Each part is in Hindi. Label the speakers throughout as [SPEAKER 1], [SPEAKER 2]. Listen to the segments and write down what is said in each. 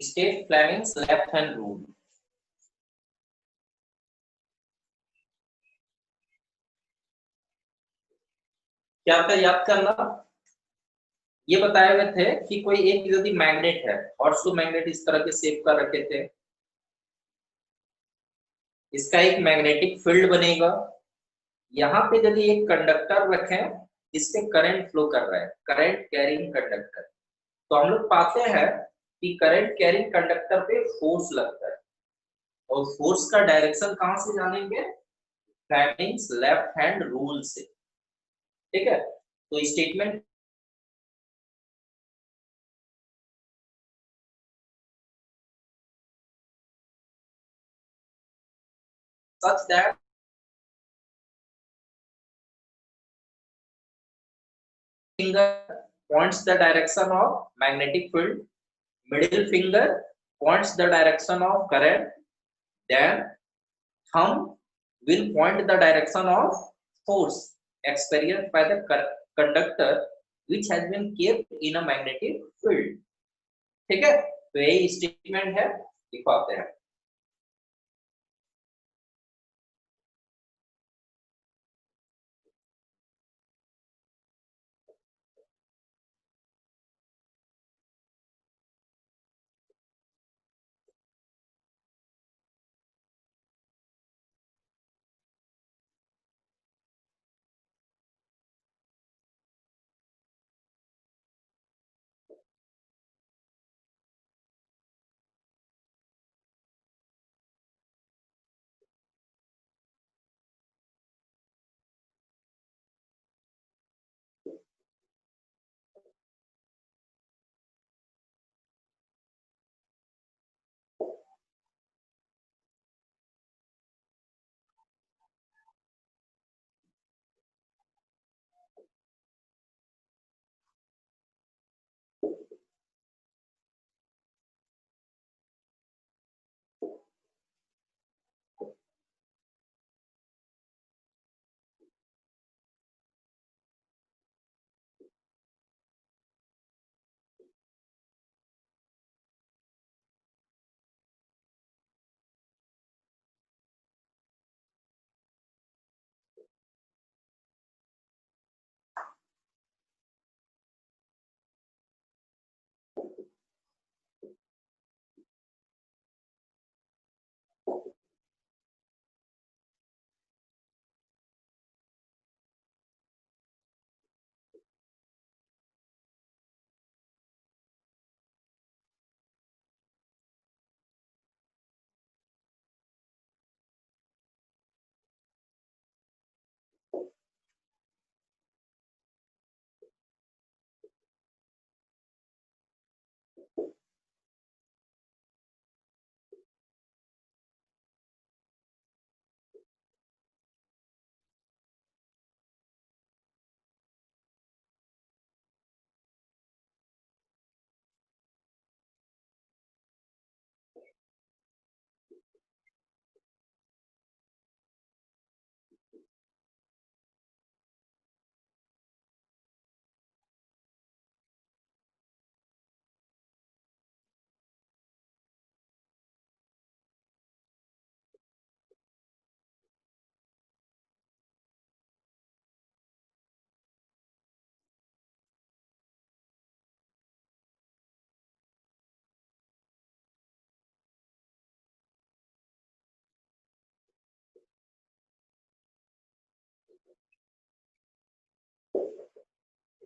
[SPEAKER 1] State Fleming's left hand rule. क्या था याद करना, ये बताए हुए थे कि कोई एक यदि मैग्नेट है और सो मैग्नेट इस तरह के शेप का रखे थे, इसका एक मैग्नेटिक फील्ड बनेगा। यहाँ पे यदि एक कंडक्टर रखें, इससे करंट फ्लो कर रहा है, करंट कैरिंग कंडक्टर, तो हम लोग पाते हैं कि करंट कैरिंग कंडक्टर पे फोर्स लगता है, और फोर्स का डायरेक्शन कहां से जानेंगे, फ्लेमिंग्स लेफ्ट हैंड रूल से। ठीक है, तो statement such that finger points the direction of magnetic field, middle finger points the direction of current, then thumb will point the direction of force experienced by the conductor which has been kept in a magnetic field। ठीक है, तो यही स्टेटमेंट है, दिखाते हैं।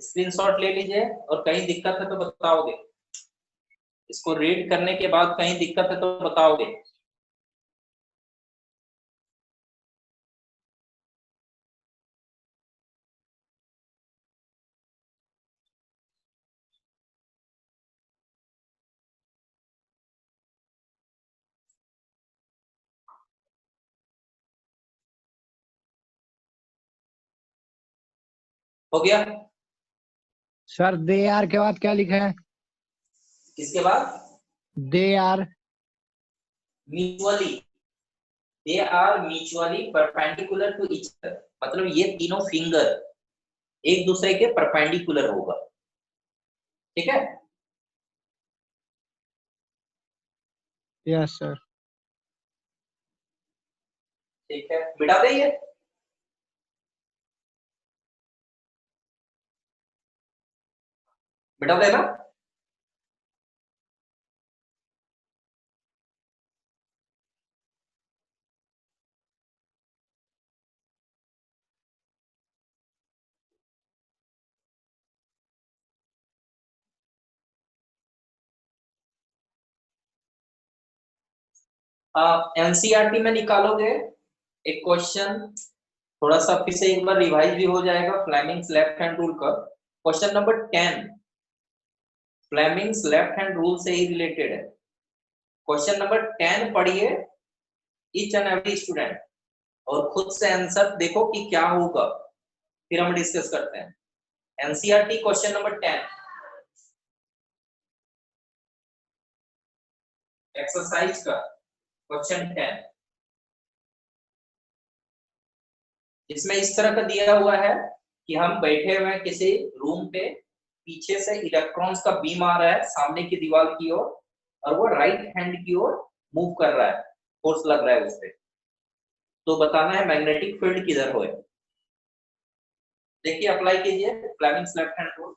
[SPEAKER 1] स्क्रीनशॉट ले लीजिए, और कहीं दिक्कत है तो बताओगे, इसको रीड करने के बाद कहीं दिक्कत है तो बताओगे। हो गया
[SPEAKER 2] सर दे आर के बाद क्या लिखा है?
[SPEAKER 1] किसके बाद?
[SPEAKER 2] They are
[SPEAKER 1] mutually, they are mutually perpendicular to each other, मतलब ये तीनों फिंगर एक दूसरे के परपेंडिकुलर होगा। ठीक है,
[SPEAKER 2] यस सर।
[SPEAKER 1] ठीक है, मिटा दे ये। मिटा देना। एनसीईआरटी में निकालोगे एक क्वेश्चन, थोड़ा सा फिर से एक बार रिवाइज भी हो जाएगा फ्लेमिंग्स लेफ्ट हैंड रूल का। Question number 10 Fleming's left hand rule से ही रिलेटेड है। क्वेश्चन नंबर 10 पढ़िए ईच एंड एवरी स्टूडेंट, और खुद से आंसर देखो कि क्या होगा, फिर हम डिस्कस करते हैं। एनसीईआरटी क्वेश्चन नंबर 10 एक्सरसाइज का क्वेश्चन 10, इसमें इस तरह का दिया हुआ है कि हम बैठे हुए हैं किसी रूम पे, पीछे से इलेक्ट्रॉन्स का बीम आ रहा है सामने की दीवार की ओर, और वो राइट हैंड की ओर मूव कर रहा है, फोर्स लग रहा है उस पे। तो बताना है मैग्नेटिक फील्ड किधर हो। देखिए अप्लाई कीजिए Fleming's left hand rule.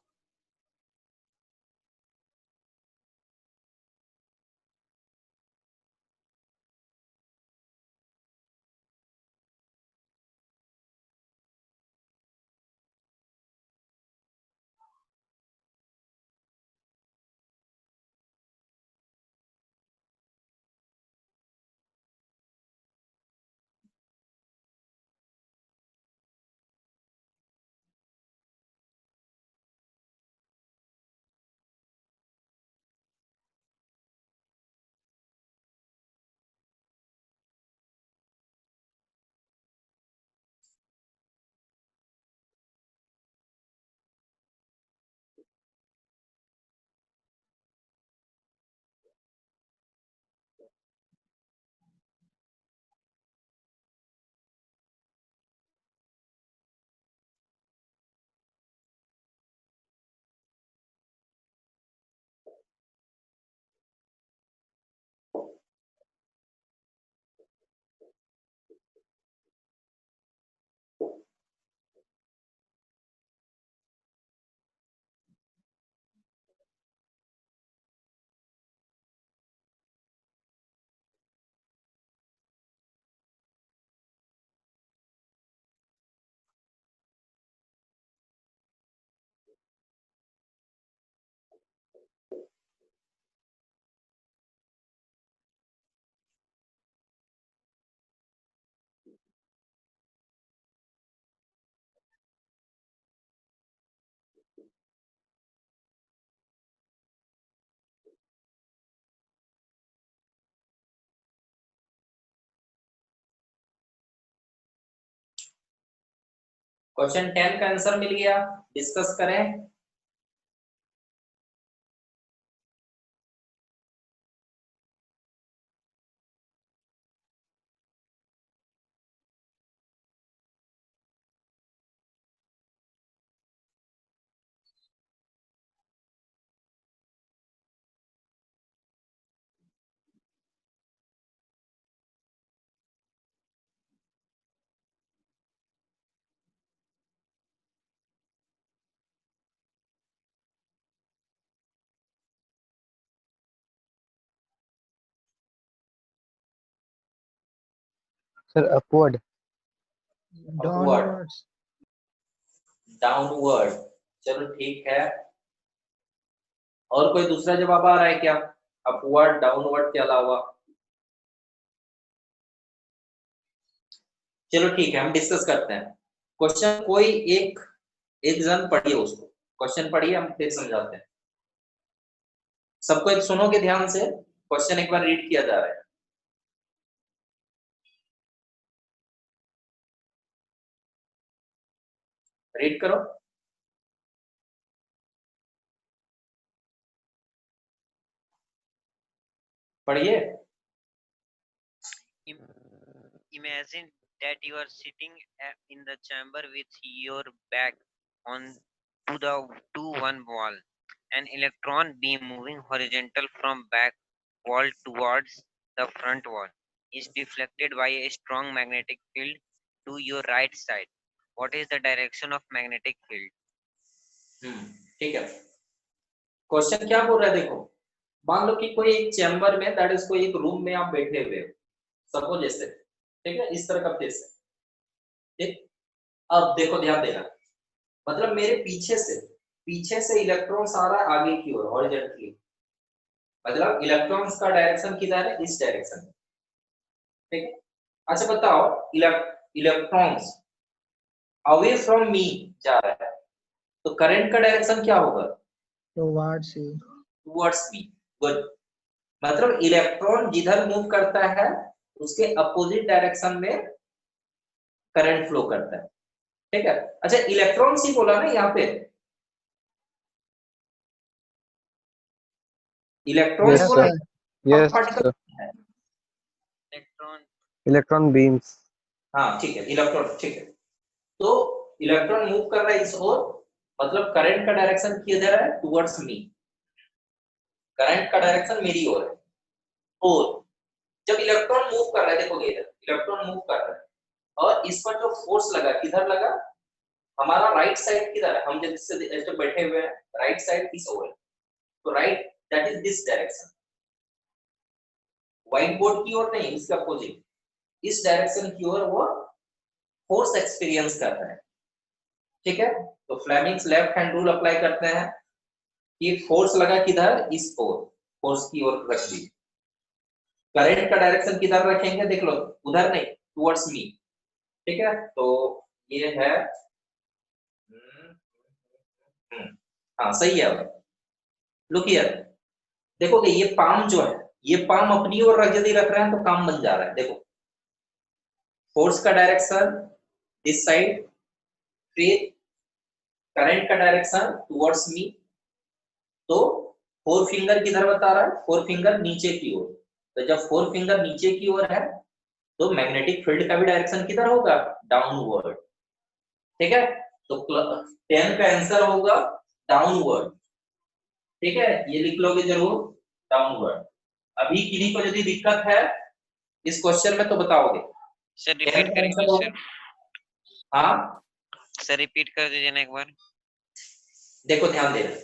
[SPEAKER 1] Question 10 का आंसर मिल गया, डिस्कस करें।
[SPEAKER 3] Sir upward.
[SPEAKER 2] डाउनवर्ड्स।
[SPEAKER 1] डाउनवर्ड, चलो ठीक है। और कोई दूसरा जवाब आ रहा है क्या अपवर्ड डाउनवर्ड के अलावा? चलो ठीक है, हम डिस्कस करते हैं। क्वेश्चन कोई एक एक जन पढ़िए उसको, क्वेश्चन पढ़िए, हम फिर समझाते हैं। सबको एक सुनोगे ध्यान से, क्वेश्चन एक बार रीड किया जा रहा है। रीड करो। पढ़िए।
[SPEAKER 4] Imagine that you are sitting in the chamber with your back on to the to one wall. An electron beam moving horizontal from back wall towards the front wall is deflected by a strong magnetic field to your right side. What is the direction of magnetic field?
[SPEAKER 1] ठीक है, क्वेश्चन क्या बोल रहा है देखो, मान लो कि कोई एक चैम्बर में, दैट इज कोई एक रूम में आप बैठे हुए हो, सपोज ऐसे, ठीक है, इस तरह का फेस है, ठीक। अब देखो ध्यान देना, मतलब मेरे पीछे से इलेक्ट्रॉन्स आ रहा है आगे की ओर हॉरिजॉन्टली, मतलब इलेक्ट्रॉन्स का डायरेक्शन किधर है, इस डायरेक्शन में, ठीक है। अच्छा बताओ, इलेक्ट्रॉन्स अवे फ्रॉम मी जा रहा है, तो करंट का डायरेक्शन क्या होगा,
[SPEAKER 2] towards you.
[SPEAKER 1] Towards me, good. मतलब इलेक्ट्रॉन जिधर मूव करता है उसके अपोजिट डायरेक्शन में करंट फ्लो करता है, ठीक है। अच्छा इलेक्ट्रॉन्स ही बोला ना यहाँ पे, इलेक्ट्रॉन्स
[SPEAKER 3] Yes,
[SPEAKER 1] बोला,
[SPEAKER 3] sir. Yes,
[SPEAKER 1] particle
[SPEAKER 3] sir.
[SPEAKER 1] है,
[SPEAKER 4] Electron.
[SPEAKER 3] Electron beams.
[SPEAKER 1] हाँ ठीक है, इलेक्ट्रॉन, ठीक है। तो इलेक्ट्रॉन मूव कर रहा है इस ओर, मतलब करंट का डायरेक्शन किधर है, टुवर्ड्स मी, करंट का डायरेक्शन मेरी ओर है। और जब इलेक्ट्रॉन मूव कर रहा है, देखोगे इधर इलेक्ट्रॉन मूव कर रहा है, और इस पर जो फोर्स लगा किधर लगा, हमारा राइट साइड किधर है, हम जब बैठे हुए हैं राइट साइड इस ओर है, तो right that is this direction, white board की ओर नहीं, इसका अपोजिट, इस डायरेक्शन की ओर वो फोर्स एक्सपीरियंस कर रहा है, ठीक है। तो Fleming's left hand rule apply करते हैं कि फोर्स लगा किधर, इस ओर, फोर्स की ओर रख दी, करंट का डायरेक्शन किधर रखेंगे, देख लो उधर नहीं, टुवर्ड्स मी, ठीक है। तो ये है हाँ सही है। लुक हियर, देखोगे ये पाम जो है, ये पाम अपनी ओर यदि रख रहे हैं तो काम बन जा रहा है, देखो फोर्स का डायरेक्शन दिस साइड, फिर करंट का डायरेक्शन टुवर्ड्स मी, तो फोर फिंगर किधर बता रहा है, फोर फिंगर नीचे की ओर, तो जब फोर फिंगर नीचे की ओर है तो मैग्नेटिक फील्ड का भी डायरेक्शन किधर होगा, डाउनवर्ड, ठीक है। तो 10 का आंसर होगा डाउनवर्ड, ठीक है, ये लिख लोगे जरूर, डाउनवर्ड। अभी किन्हीं को यदि दिक्कत है इस क्वेश्चन में तो बताओगे,
[SPEAKER 4] सर
[SPEAKER 1] 10
[SPEAKER 4] रिपीट
[SPEAKER 1] का
[SPEAKER 4] करेंगे
[SPEAKER 1] आंसर होगा,
[SPEAKER 4] सर,
[SPEAKER 1] हाँ
[SPEAKER 4] सर रिपीट कर दीजिए ना एक बार।
[SPEAKER 1] देखो ध्यान देना,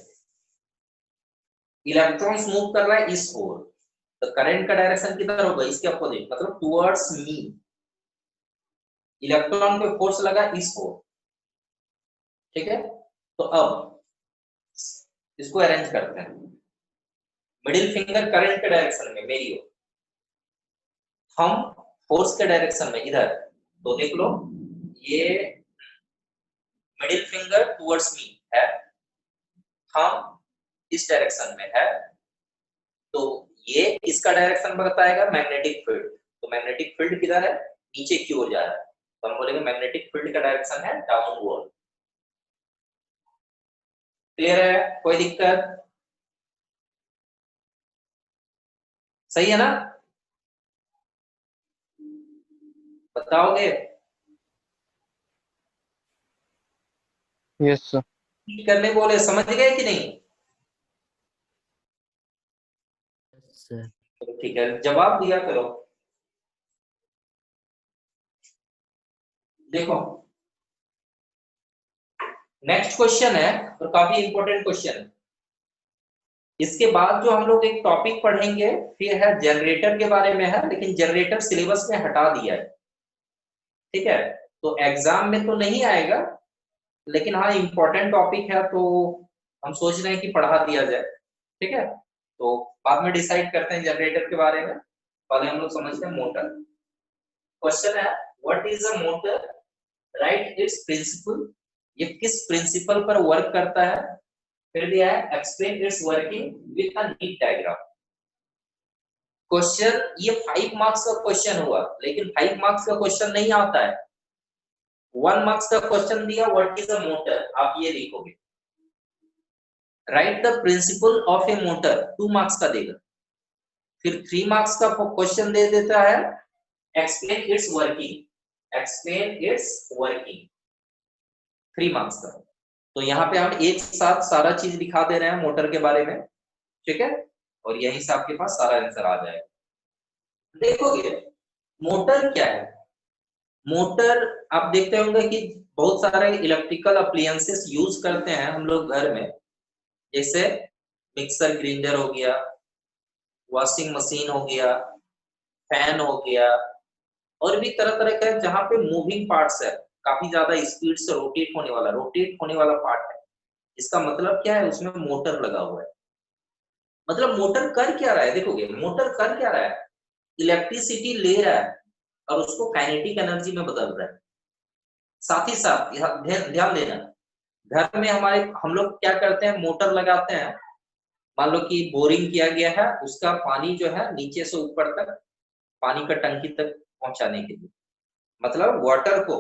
[SPEAKER 1] इलेक्ट्रॉन्स मूव कर रहा है इस ओर, तो करंट का डायरेक्शन किधर होगा, इसके अपोजिट, मतलब टुवर्ड्स मी, इलेक्ट्रॉन पे फोर्स लगा इस ओर, ठीक है। तो अब इसको अरेंज करते हैं, मिडिल फिंगर करंट के डायरेक्शन में मेरी ओर, हम फोर्स के डायरेक्शन में इधर, तो देख लो ये मिडिल फिंगर टुवर्ड्स मी है, हम इस डायरेक्शन में है, तो ये इसका डायरेक्शन बताएगा मैग्नेटिक फील्ड, तो मैग्नेटिक फील्ड किधर है, नीचे की ओर जा रहा है, तो हम बोलेंगे मैग्नेटिक फील्ड का डायरेक्शन है डाउनवर्ड। क्लियर है, कोई दिक्कत, सही है ना, बताओगे,
[SPEAKER 3] Yes, sir.
[SPEAKER 1] करने बोले, समझ गए कि नहीं,
[SPEAKER 2] सर
[SPEAKER 1] तो ठीक है जवाब दिया करो। देखो नेक्स्ट क्वेश्चन है और काफी इंपॉर्टेंट क्वेश्चन है, इसके बाद जो हम लोग एक टॉपिक पढ़ेंगे फिर है जनरेटर के बारे में है, लेकिन जनरेटर सिलेबस में हटा दिया है, ठीक है। तो एग्जाम में तो नहीं आएगा, लेकिन हाँ इंपॉर्टेंट टॉपिक है, तो हम सोच रहे हैं कि पढ़ा दिया जाए, ठीक है। तो बाद में डिसाइड करते हैं जनरेटर के बारे में, पहले हम लोग समझते हैं मोटर। क्वेश्चन है what is a motor, right it's principle, ये किस प्रिंसिपल पर वर्क करता है, फिर दिया है explain it's working with a neat diagram. Question ये 5 मार्क्स का क्वेश्चन हुआ, लेकिन 5 मार्क्स का क्वेश्चन नहीं आता है, 1 मार्क्स का क्वेश्चन दिया व्हाट इज अ मोटर, आप ये लिखोगे, right the principle of A motor, 2 marks का देगा, फिर 3 मार्क्स का क्वेश्चन दे देता है explain it's working, explain it's working, 3 marks का। तो यहाँ पे हम एक साथ सारा चीज दिखा दे रहे हैं मोटर के बारे में, ठीक है, और यहीं से आपके पास सारा आंसर आ जाएगा। देखोगे मोटर क्या है, मोटर आप देखते होंगे कि बहुत सारे इलेक्ट्रिकल अप्लायंसेस यूज करते हैं हम लोग घर में, जैसे मिक्सर ग्राइंडर हो गया, वॉशिंग मशीन हो गया, फैन हो गया, और भी तरह तरह का जहाँ पे मूविंग पार्ट्स है, काफी ज्यादा स्पीड से रोटेट होने वाला पार्ट है। इसका मतलब क्या है, उसमें मोटर लगा हुआ है। मतलब मोटर कर क्या रहा है, देखोगे मोटर कर क्या रहा है, इलेक्ट्रिसिटी ले रहा है और उसको काइनेटिक एनर्जी में बदल रहा है। साथ ही साथ ध्यान ध्यान देना, घर में हमारे हम लोग क्या करते हैं, मोटर लगाते हैं। मान लो कि बोरिंग किया गया है, उसका पानी जो है नीचे से ऊपर तक पानी का टंकी तक पहुंचाने के लिए, मतलब वाटर को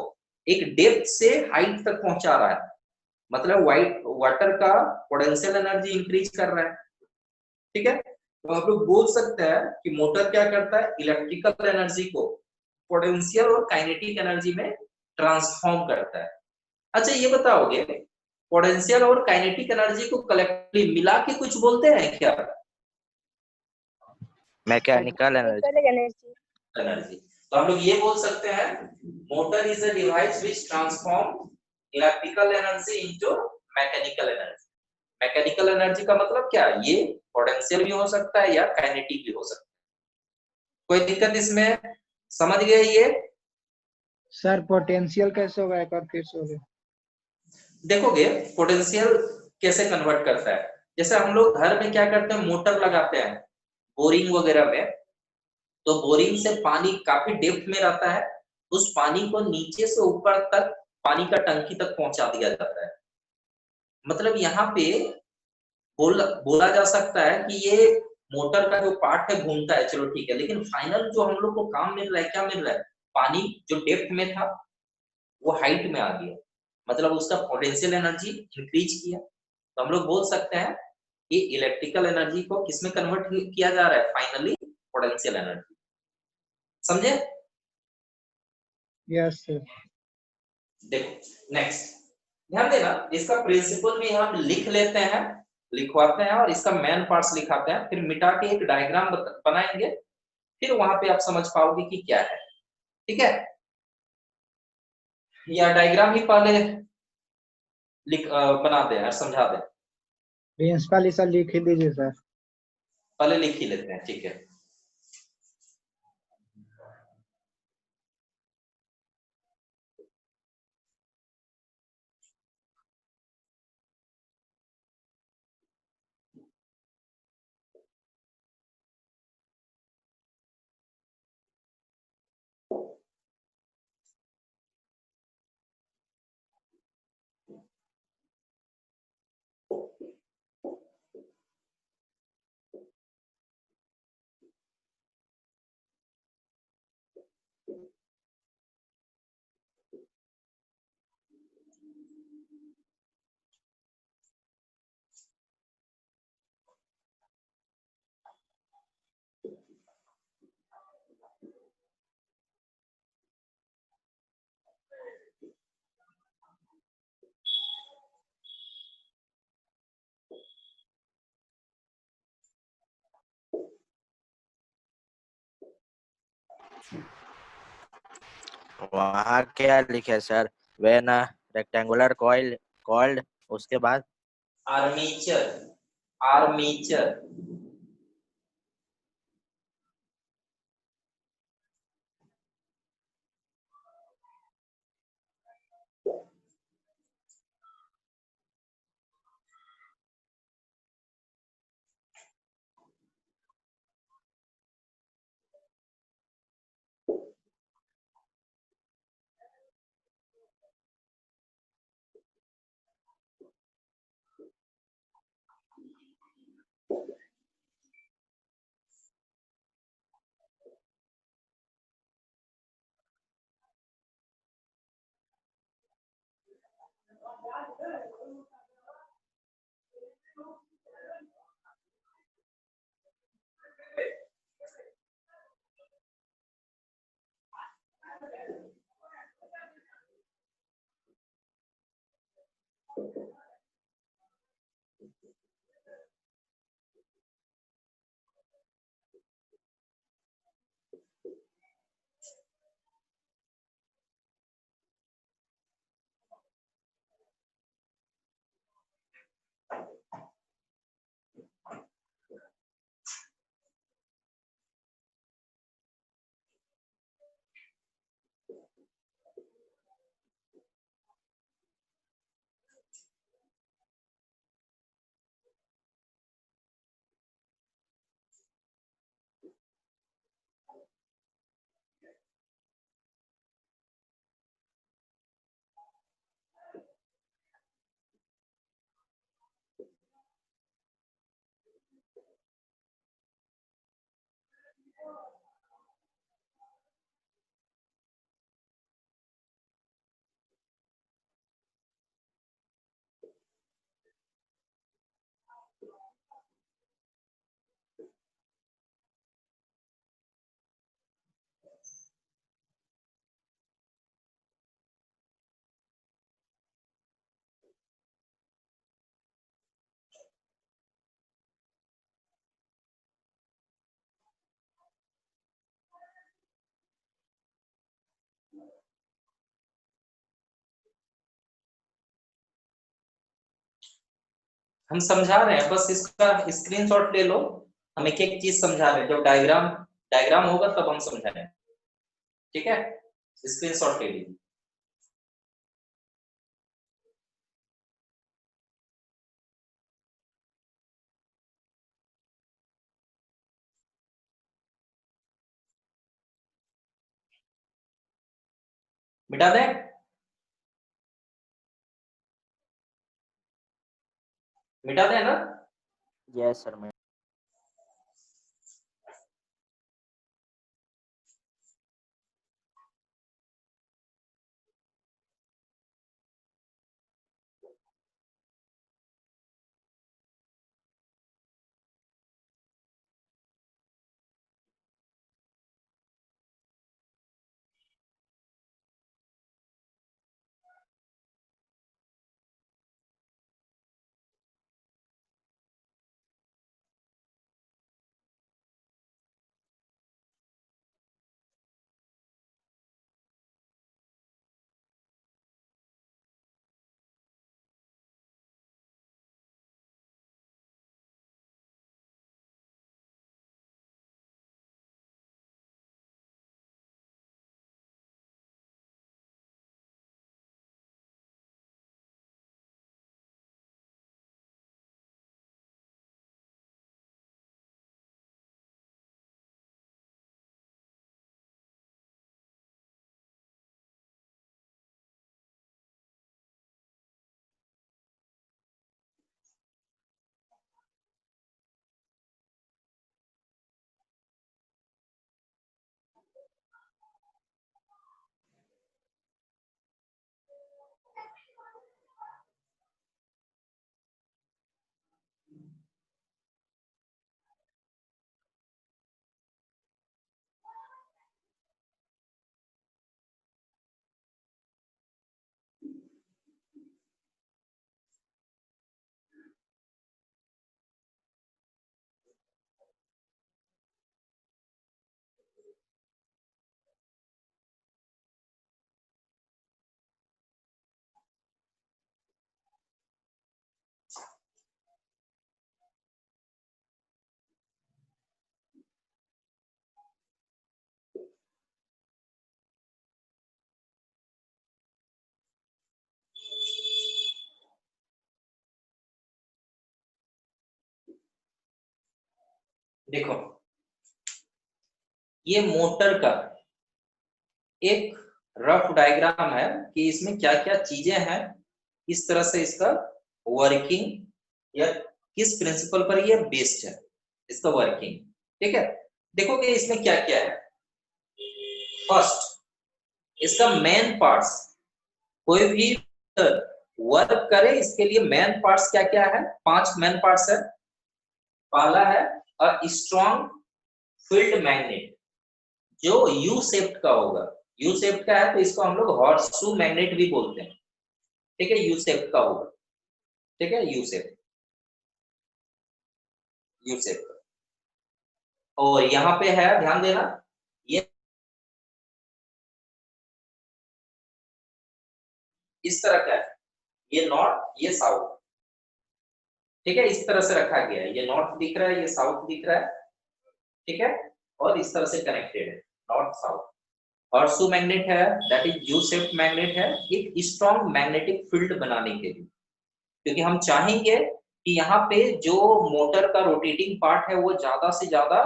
[SPEAKER 1] एक डेप्थ से हाइट तक पहुंचा रहा है, मतलब वाटर का पोटेंशियल एनर्जी इंक्रीज कर रहा है। ठीक है, तो आप लोग बोल सकते हैं कि मोटर क्या करता है, इलेक्ट्रिकल एनर्जी को पोटेंशियल और काइनेटिक एनर्जी में ट्रांसफॉर्म करता है। अच्छा ये बताओगे, पोटेंशियल और काइनेटिक एनर्जी को कलेक्टिवली मिला के कुछ बोलते हैं क्या,
[SPEAKER 4] मैकेनिकल एनर्जी।
[SPEAKER 1] एनर्जी? तो हम लोग ये बोल सकते हैं, motor is a device which transform electrical energy into mechanical energy. Mechanical energy का मतलब क्या है, ये पोटेंशियल भी हो सकता है या काइनेटिक भी हो सकता है। कोई दिक्कत इसमें, समझ गए ये?
[SPEAKER 2] सर पोटेंशियल कैसे होगा, एक बार फिर से होगा?
[SPEAKER 1] देखोगे पोटेंशियल कैसे कन्वर्ट करता है, जैसे हम लोग घर में क्या करते हैं, मोटर लगाते हैं बोरिंग वगैरह में, तो बोरिंग से पानी काफी डेप्थ में रहता है, उस पानी को नीचे से ऊपर तक पानी का टंकी तक पहुंचा दिया जाता है। मतलब यहाँ पे बोला जा सकता है कि ये मोटर का जो पार्ट है घूमता है, चलो ठीक है, लेकिन फाइनल जो हम लोग को काम मिल रहा है, क्या मिल रहा है, पानी जो डेप्थ में था वो हाइट में आ गया, मतलब उसका पोटेंशियल एनर्जी इंक्रीज किया। तो हम लोग बोल सकते हैं कि इलेक्ट्रिकल एनर्जी को किसमें कन्वर्ट किया जा रहा है, फाइनली पोटेंशियल एनर्जी। समझे?
[SPEAKER 2] Yes sir.
[SPEAKER 1] देखो नेक्स्ट, ध्यान देना, इसका प्रिंसिपल भी हम लिख लेते हैं, लिखवाते हैं और इसका मेन पार्ट्स लिखाते हैं, फिर मिटा के एक डायग्राम बनाएंगे, फिर वहां पे आप समझ पाओगे कि क्या है। ठीक है, या डायग्राम ही पहले बना दे और समझा दे,
[SPEAKER 2] प्रिंसिपल सर लिख ही दीजिए सर।
[SPEAKER 1] पहले लिख ही लेते हैं, ठीक है।
[SPEAKER 5] वहाँ क्या लिखे sir, when rectangular coil called, उसके बाद
[SPEAKER 1] आर्मीचर, आर्मीचर, हम समझा रहे हैं, बस इसका स्क्रीनशॉट ले लो। हम एक एक चीज समझा रहे हैं, जब डायग्राम होगा तब हम समझाएंगे। ठीक है, स्क्रीनशॉट ले लीजिए। मिटा दें? मिटा दें ना?
[SPEAKER 5] यस सर मैं
[SPEAKER 1] देखो, ये मोटर का एक रफ डायग्राम है कि इसमें क्या क्या चीजें हैं, किस तरह से इसका वर्किंग या किस प्रिंसिपल पर ये बेस्ड है इसका वर्किंग। ठीक है, देखो कि इसमें क्या क्या है। फर्स्ट, इसका मेन पार्ट्स, कोई भी वर्क करे इसके लिए मेन पार्ट्स क्या क्या है? 5 मेन पार्ट्स है। पहला है अ स्ट्रॉन्ग फील्ड मैग्नेट, जो यू शेप्ड का होगा। यू शेप्ड का है तो इसको हम लोग हॉर्सशू मैग्नेट भी बोलते हैं। ठीक है, यू शेप्ड का होगा। ठीक है, यू शेप, यू शेप। और यहाँ पे है, ध्यान देना, ये इस तरह का है, ये नॉर्थ ये साउथ। ठीक है, इस तरह से रखा गया है, ये नॉर्थ दिख रहा है, ये साउथ दिख रहा है। ठीक है, और इस तरह से कनेक्टेड है नॉर्थ साउथ। हॉर्सशू मैग्नेट है, that is U shaped magnet है, एक स्ट्रॉन्ग मैग्नेटिक फील्ड बनाने के लिए। क्योंकि हम चाहेंगे कि यहाँ पे जो मोटर का रोटेटिंग पार्ट है वो ज्यादा से ज्यादा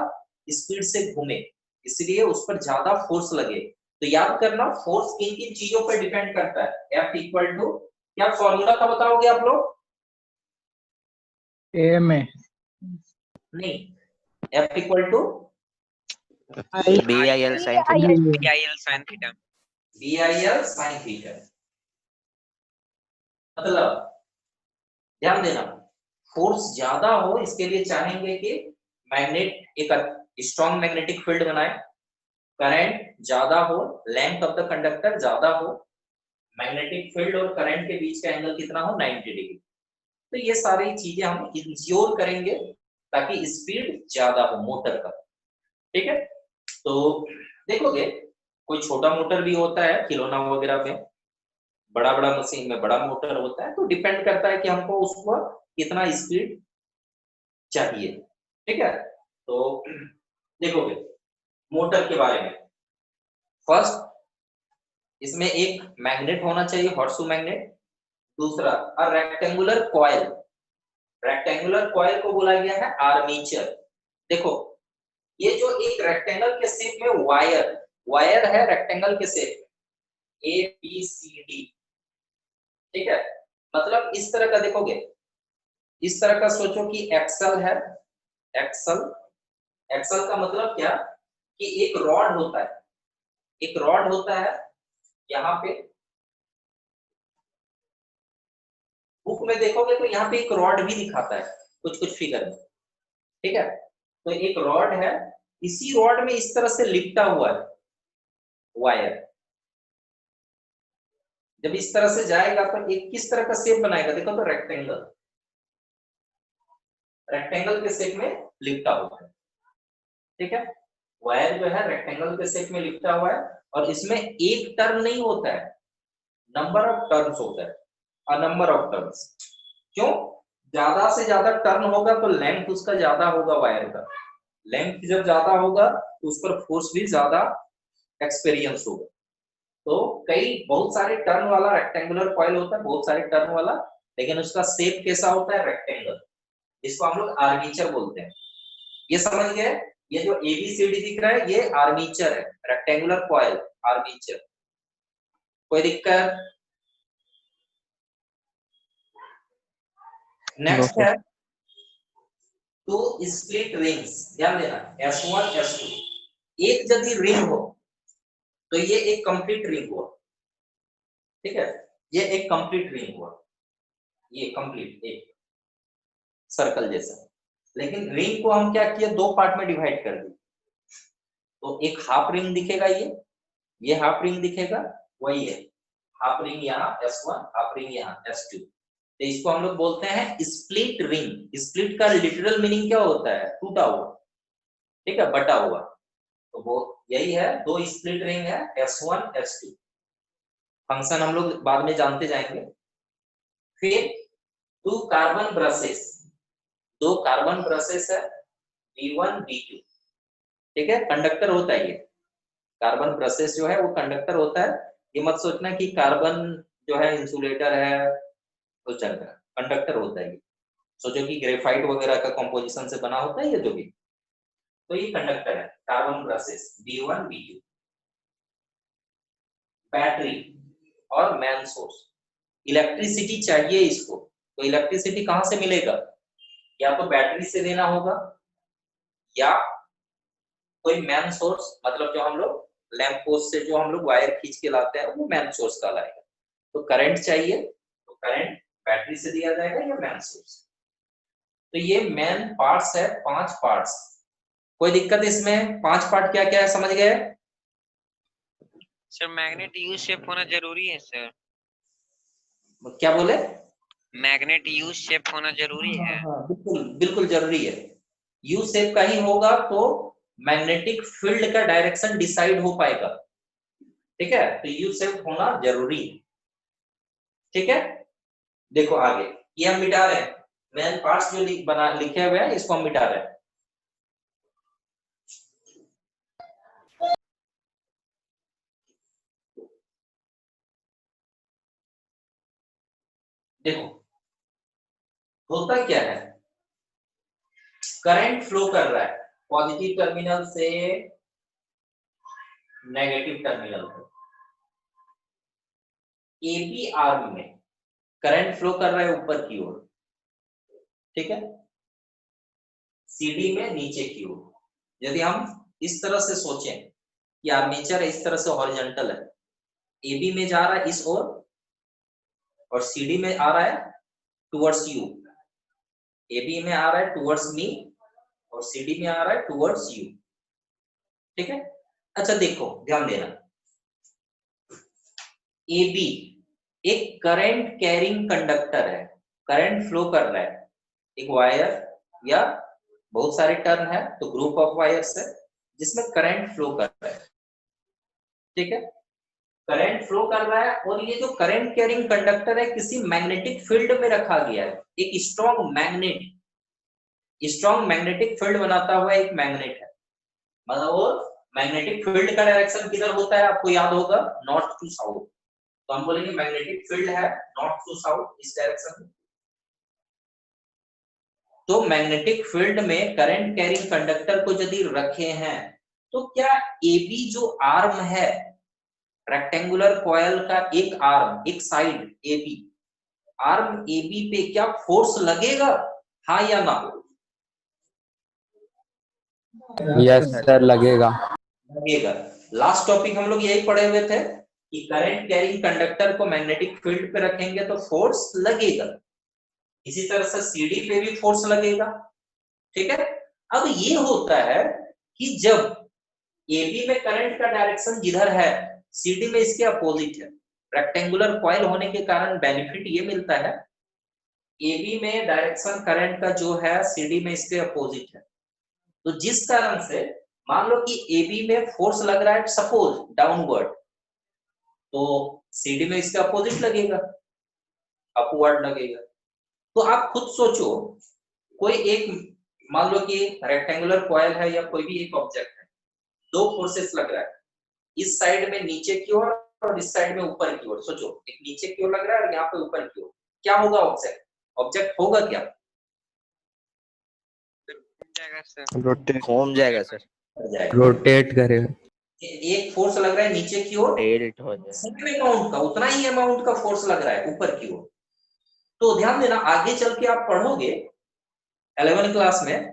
[SPEAKER 1] स्पीड से घूमे, इसलिए उस पर ज्यादा फोर्स लगे। तो याद करना, फोर्स किन किन चीजों पर डिपेंड करता है। F इक्वल टू, क्या फॉर्मूला का बताओगे आप लोग?
[SPEAKER 2] ए में
[SPEAKER 1] नहीं, F equal to
[SPEAKER 5] BIL sin theta
[SPEAKER 4] BIL sin theta.
[SPEAKER 1] BIL sin theta. मतलब ध्यान देना, फोर्स ज्यादा हो इसके लिए चाहेंगे कि मैग्नेट एक स्ट्रॉन्ग मैग्नेटिक फील्ड बनाए, करंट ज्यादा हो, लेंथ ऑफ द कंडक्टर ज्यादा हो, मैग्नेटिक फील्ड और करंट के बीच का एंगल कितना हो? 90 डिग्री। तो ये सारी चीजें हम इंश्योर करेंगे ताकि स्पीड ज्यादा हो मोटर का। ठीक है, तो देखोगे कोई छोटा मोटर भी होता है खिलौना वगैरह में, बड़ा बड़ा मशीन में बड़ा मोटर होता है, तो डिपेंड करता है कि हमको उसको कितना स्पीड चाहिए। ठीक है, तो देखोगे मोटर के बारे में, फर्स्ट इसमें एक मैग्नेट होना चाहिए, हॉर्सू मैग्नेट। दूसरा a rectangular coil, rectangular coil को बोला गया है आर्मीचर। देखो ये जो एक रेक्टेंगल के शेप में वायर, वायर है रेक्टेंगल के शेप में, ए बी सी डी। ठीक है, मतलब इस तरह का देखोगे, इस तरह का सोचो कि एक्सल है, एक्सल, एक्सल का मतलब क्या कि एक रॉड होता है, एक रॉड होता है यहाँ पे, बुक में देखोगे तो यहाँ पे एक रॉड भी दिखाता है कुछ कुछ फिगर में। ठीक है, तो एक रॉड है, इसी रॉड में इस तरह से लिपटा हुआ है वायर। जब इस तरह से जाएगा तो एक किस तरह का शेप बनाएगा, देखो तो रेक्टेंगल, रेक्टेंगल के शेप में लिपटा हुआ है। ठीक है, वायर जो है रेक्टेंगल के शेप में लिपटा हुआ है, और इसमें एक टर्न नहीं होता है, नंबर ऑफ टर्न्स होता है, अ नंबर ऑफ टर्न्स। क्यों? ज्यादा से ज्यादा टर्न होगा तो लेंथ उसका ज्यादा होगा वायर का, लेंथ जब ज्यादा होगा तो उस पर फोर्स भी ज्यादा एक्सपीरियंस होगा। तो कई बहुत सारे टर्न वाला रेक्टेंगुलर कॉइल होता है, बहुत सारे टर्न वाला, लेकिन उसका शेप कैसा होता है, रेक्टेंगल, जिसको हम लोग आर्मीचर बोलते हैं। ये समझ गए? ये जो एबीसीडी दिख रहा है ये आर्मीचर है, रेक्टेंगुलर कॉइल, आर्मीचर। कोई दिक्कत? नेक्स्ट
[SPEAKER 3] No,
[SPEAKER 1] है टू स्प्लिट रिंग्स। ध्यान देना, S1 S2, एक यदि रिंग हो तो ये एक कंप्लीट रिंग हुआ। ठीक है, ये एक कंप्लीट रिंग हुआ, ये कंप्लीट एक सर्कल जैसा। लेकिन रिंग को हम क्या किया, दो पार्ट में डिवाइड कर दिए, तो एक हाफ रिंग दिखेगा, ये हाफ रिंग दिखेगा, वही है हाफ रिंग यहाँ S1, हाफ रिंग यहाँ S2। तो इसको हम लोग बोलते हैं स्प्लिट रिंग। स्प्लिट का लिटरल मीनिंग क्या होता है, टूटा हुआ। ठीक है, बटा हुआ, तो वो यही है, दो स्प्लिट रिंग है S1 S2। फंक्शन हम लोग बाद में जानते जाएंगे। फिर टू कार्बन ब्रशेस, दो कार्बन ब्रशेस है B1 B2। ठीक है, कंडक्टर होता है ये, कार्बन ब्रशेस जो है वो कंडक्टर होता है। ये मत सोचना कि कार्बन जो है इंसुलेटर है, तो चल रहा है, कंडक्टर होता है ये। सोचो कि ग्रेफाइट वगैरह का कंपोजिशन से बना होता है ये जो भी, तो ये कंडक्टर है, carbon brushes B1 B2। Battery और मेन सोर्स, इलेक्ट्रिसिटी चाहिए इसको, तो इलेक्ट्रिसिटी कहां से मिलेगा, या तो बैटरी से देना होगा, या कोई मैन सोर्स, मतलब जो हम लोग लैंप पोस्ट से जो हम लोग वायर खींच के लाते हैं वो मैन सोर्स कहलाएगा। तो करंट चाहिए तो करंट बैटरी से दिया जाएगा या मैन सोर्स। तो ये मेन पार्ट्स है, 5 पार्ट्स। कोई दिक्कत इसमें? 5 पार्ट क्या क्या है, समझ गए?
[SPEAKER 4] सर मैग्नेट यू शेप होना जरूरी है सर?
[SPEAKER 1] क्या बोले?
[SPEAKER 4] मैग्नेट यू शेप होना जरूरी है?
[SPEAKER 1] बिल्कुल बिल्कुल जरूरी है, यू शेप का ही होगा तो मैग्नेटिक फील्ड का डायरेक्शन डिसाइड हो पाएगा। ठीक है, तो यू शेप होना जरूरी है। ठीक है, देखो आगे ये हम मिटा रहे हैं, मेन पार्ट्स जो लिखे हुए हैं इसको हम मिटा रहे हैं। देखो होता क्या है, करंट फ्लो कर रहा है पॉजिटिव टर्मिनल से नेगेटिव टर्मिनल पे, एबी आर्म में करंट फ्लो कर रहा है ऊपर की ओर। ठीक है, सीडी में नीचे की ओर। यदि हम इस तरह से सोचें कि आर्मेचर इस तरह से हॉरिजॉन्टल है, एबी में जा रहा है इस ओर और सीडी में आ रहा है टुवर्ड्स यू, एबी में आ रहा है टुवर्ड्स मी और सीडी में आ रहा है टुवर्ड्स यू। ठीक है, अच्छा देखो ध्यान देना, एबी एक करंट कैरिंग कंडक्टर है, करंट फ्लो कर रहा है, एक वायर या बहुत सारे टर्न है तो ग्रुप ऑफ वायर्स है जिसमें करंट फ्लो कर रहा है। ठीक है, करंट फ्लो कर रहा है और ये जो करंट कैरिंग कंडक्टर है किसी मैग्नेटिक फील्ड में रखा गया है। एक स्ट्रॉन्ग मैग्नेटिक फील्ड बनाता हुआ एक मैग्नेट है। मतलब वो मैग्नेटिक फील्ड का डायरेक्शन किधर होता है आपको याद होगा, नॉर्थ टू साउथ। तो हम बोलेंगे मैग्नेटिक फील्ड है नॉर्थ टू साउथ इस डायरेक्शन में। तो मैग्नेटिक फील्ड में करंट कैरिंग कंडक्टर को यदि रखे हैं तो क्या AB जो आर्म है रेक्टेंगुलर कॉइल का, एक आर्म, एक साइड AB, आर्म AB पे क्या फोर्स लगेगा, हाँ या ना?
[SPEAKER 2] यस सर, लगेगा।
[SPEAKER 1] लगेगा। लास्ट टॉपिक हम लोग यही पढ़े हुए थे कि करंट कैरिंग कंडक्टर को मैग्नेटिक फील्ड पे रखेंगे तो फोर्स लगेगा। इसी तरह से CD पे भी फोर्स लगेगा। ठीक है। अब ये होता है कि जब AB में करंट का डायरेक्शन जिधर है CD में इसके अपोजिट है। रेक्टेंगुलर कॉइल होने के कारण बेनिफिट ये मिलता है, AB में डायरेक्शन करंट का जो है CD में इसके अपोजिट है। तो जिस कारण से मान लो कि AB में फोर्स लग रहा है सपोज डाउनवर्ड, तो CD में इसके अपोजिट लगेगा, अपवर्ड लगेगा। तो आप खुद सोचो, कोई एक मान लो कि रेक्टेंगुलर कॉइल है या कोई भी एक ऑब्जेक्ट है, दो फोर्सेस लग रहा है, इस साइड में नीचे की ओर और इस साइड में ऊपर की ओर। सोचो, एक नीचे की ओर लग रहा है और यहाँ पे ऊपर की ओर, क्या होगा ऑब्जेक्ट होगा क्या?
[SPEAKER 5] घूम जाएगा सर,
[SPEAKER 2] रोटेट करेगा।
[SPEAKER 1] एक फोर्स लग रहा है नीचे की ओर,
[SPEAKER 5] टिल्ट हो जाएगा।
[SPEAKER 1] सेम अमाउंट का, उतना ही अमाउंट का फोर्स लग रहा है ऊपर की ओर। तो ध्यान देना, आगे चल के आप पढ़ोगे 11th क्लास में,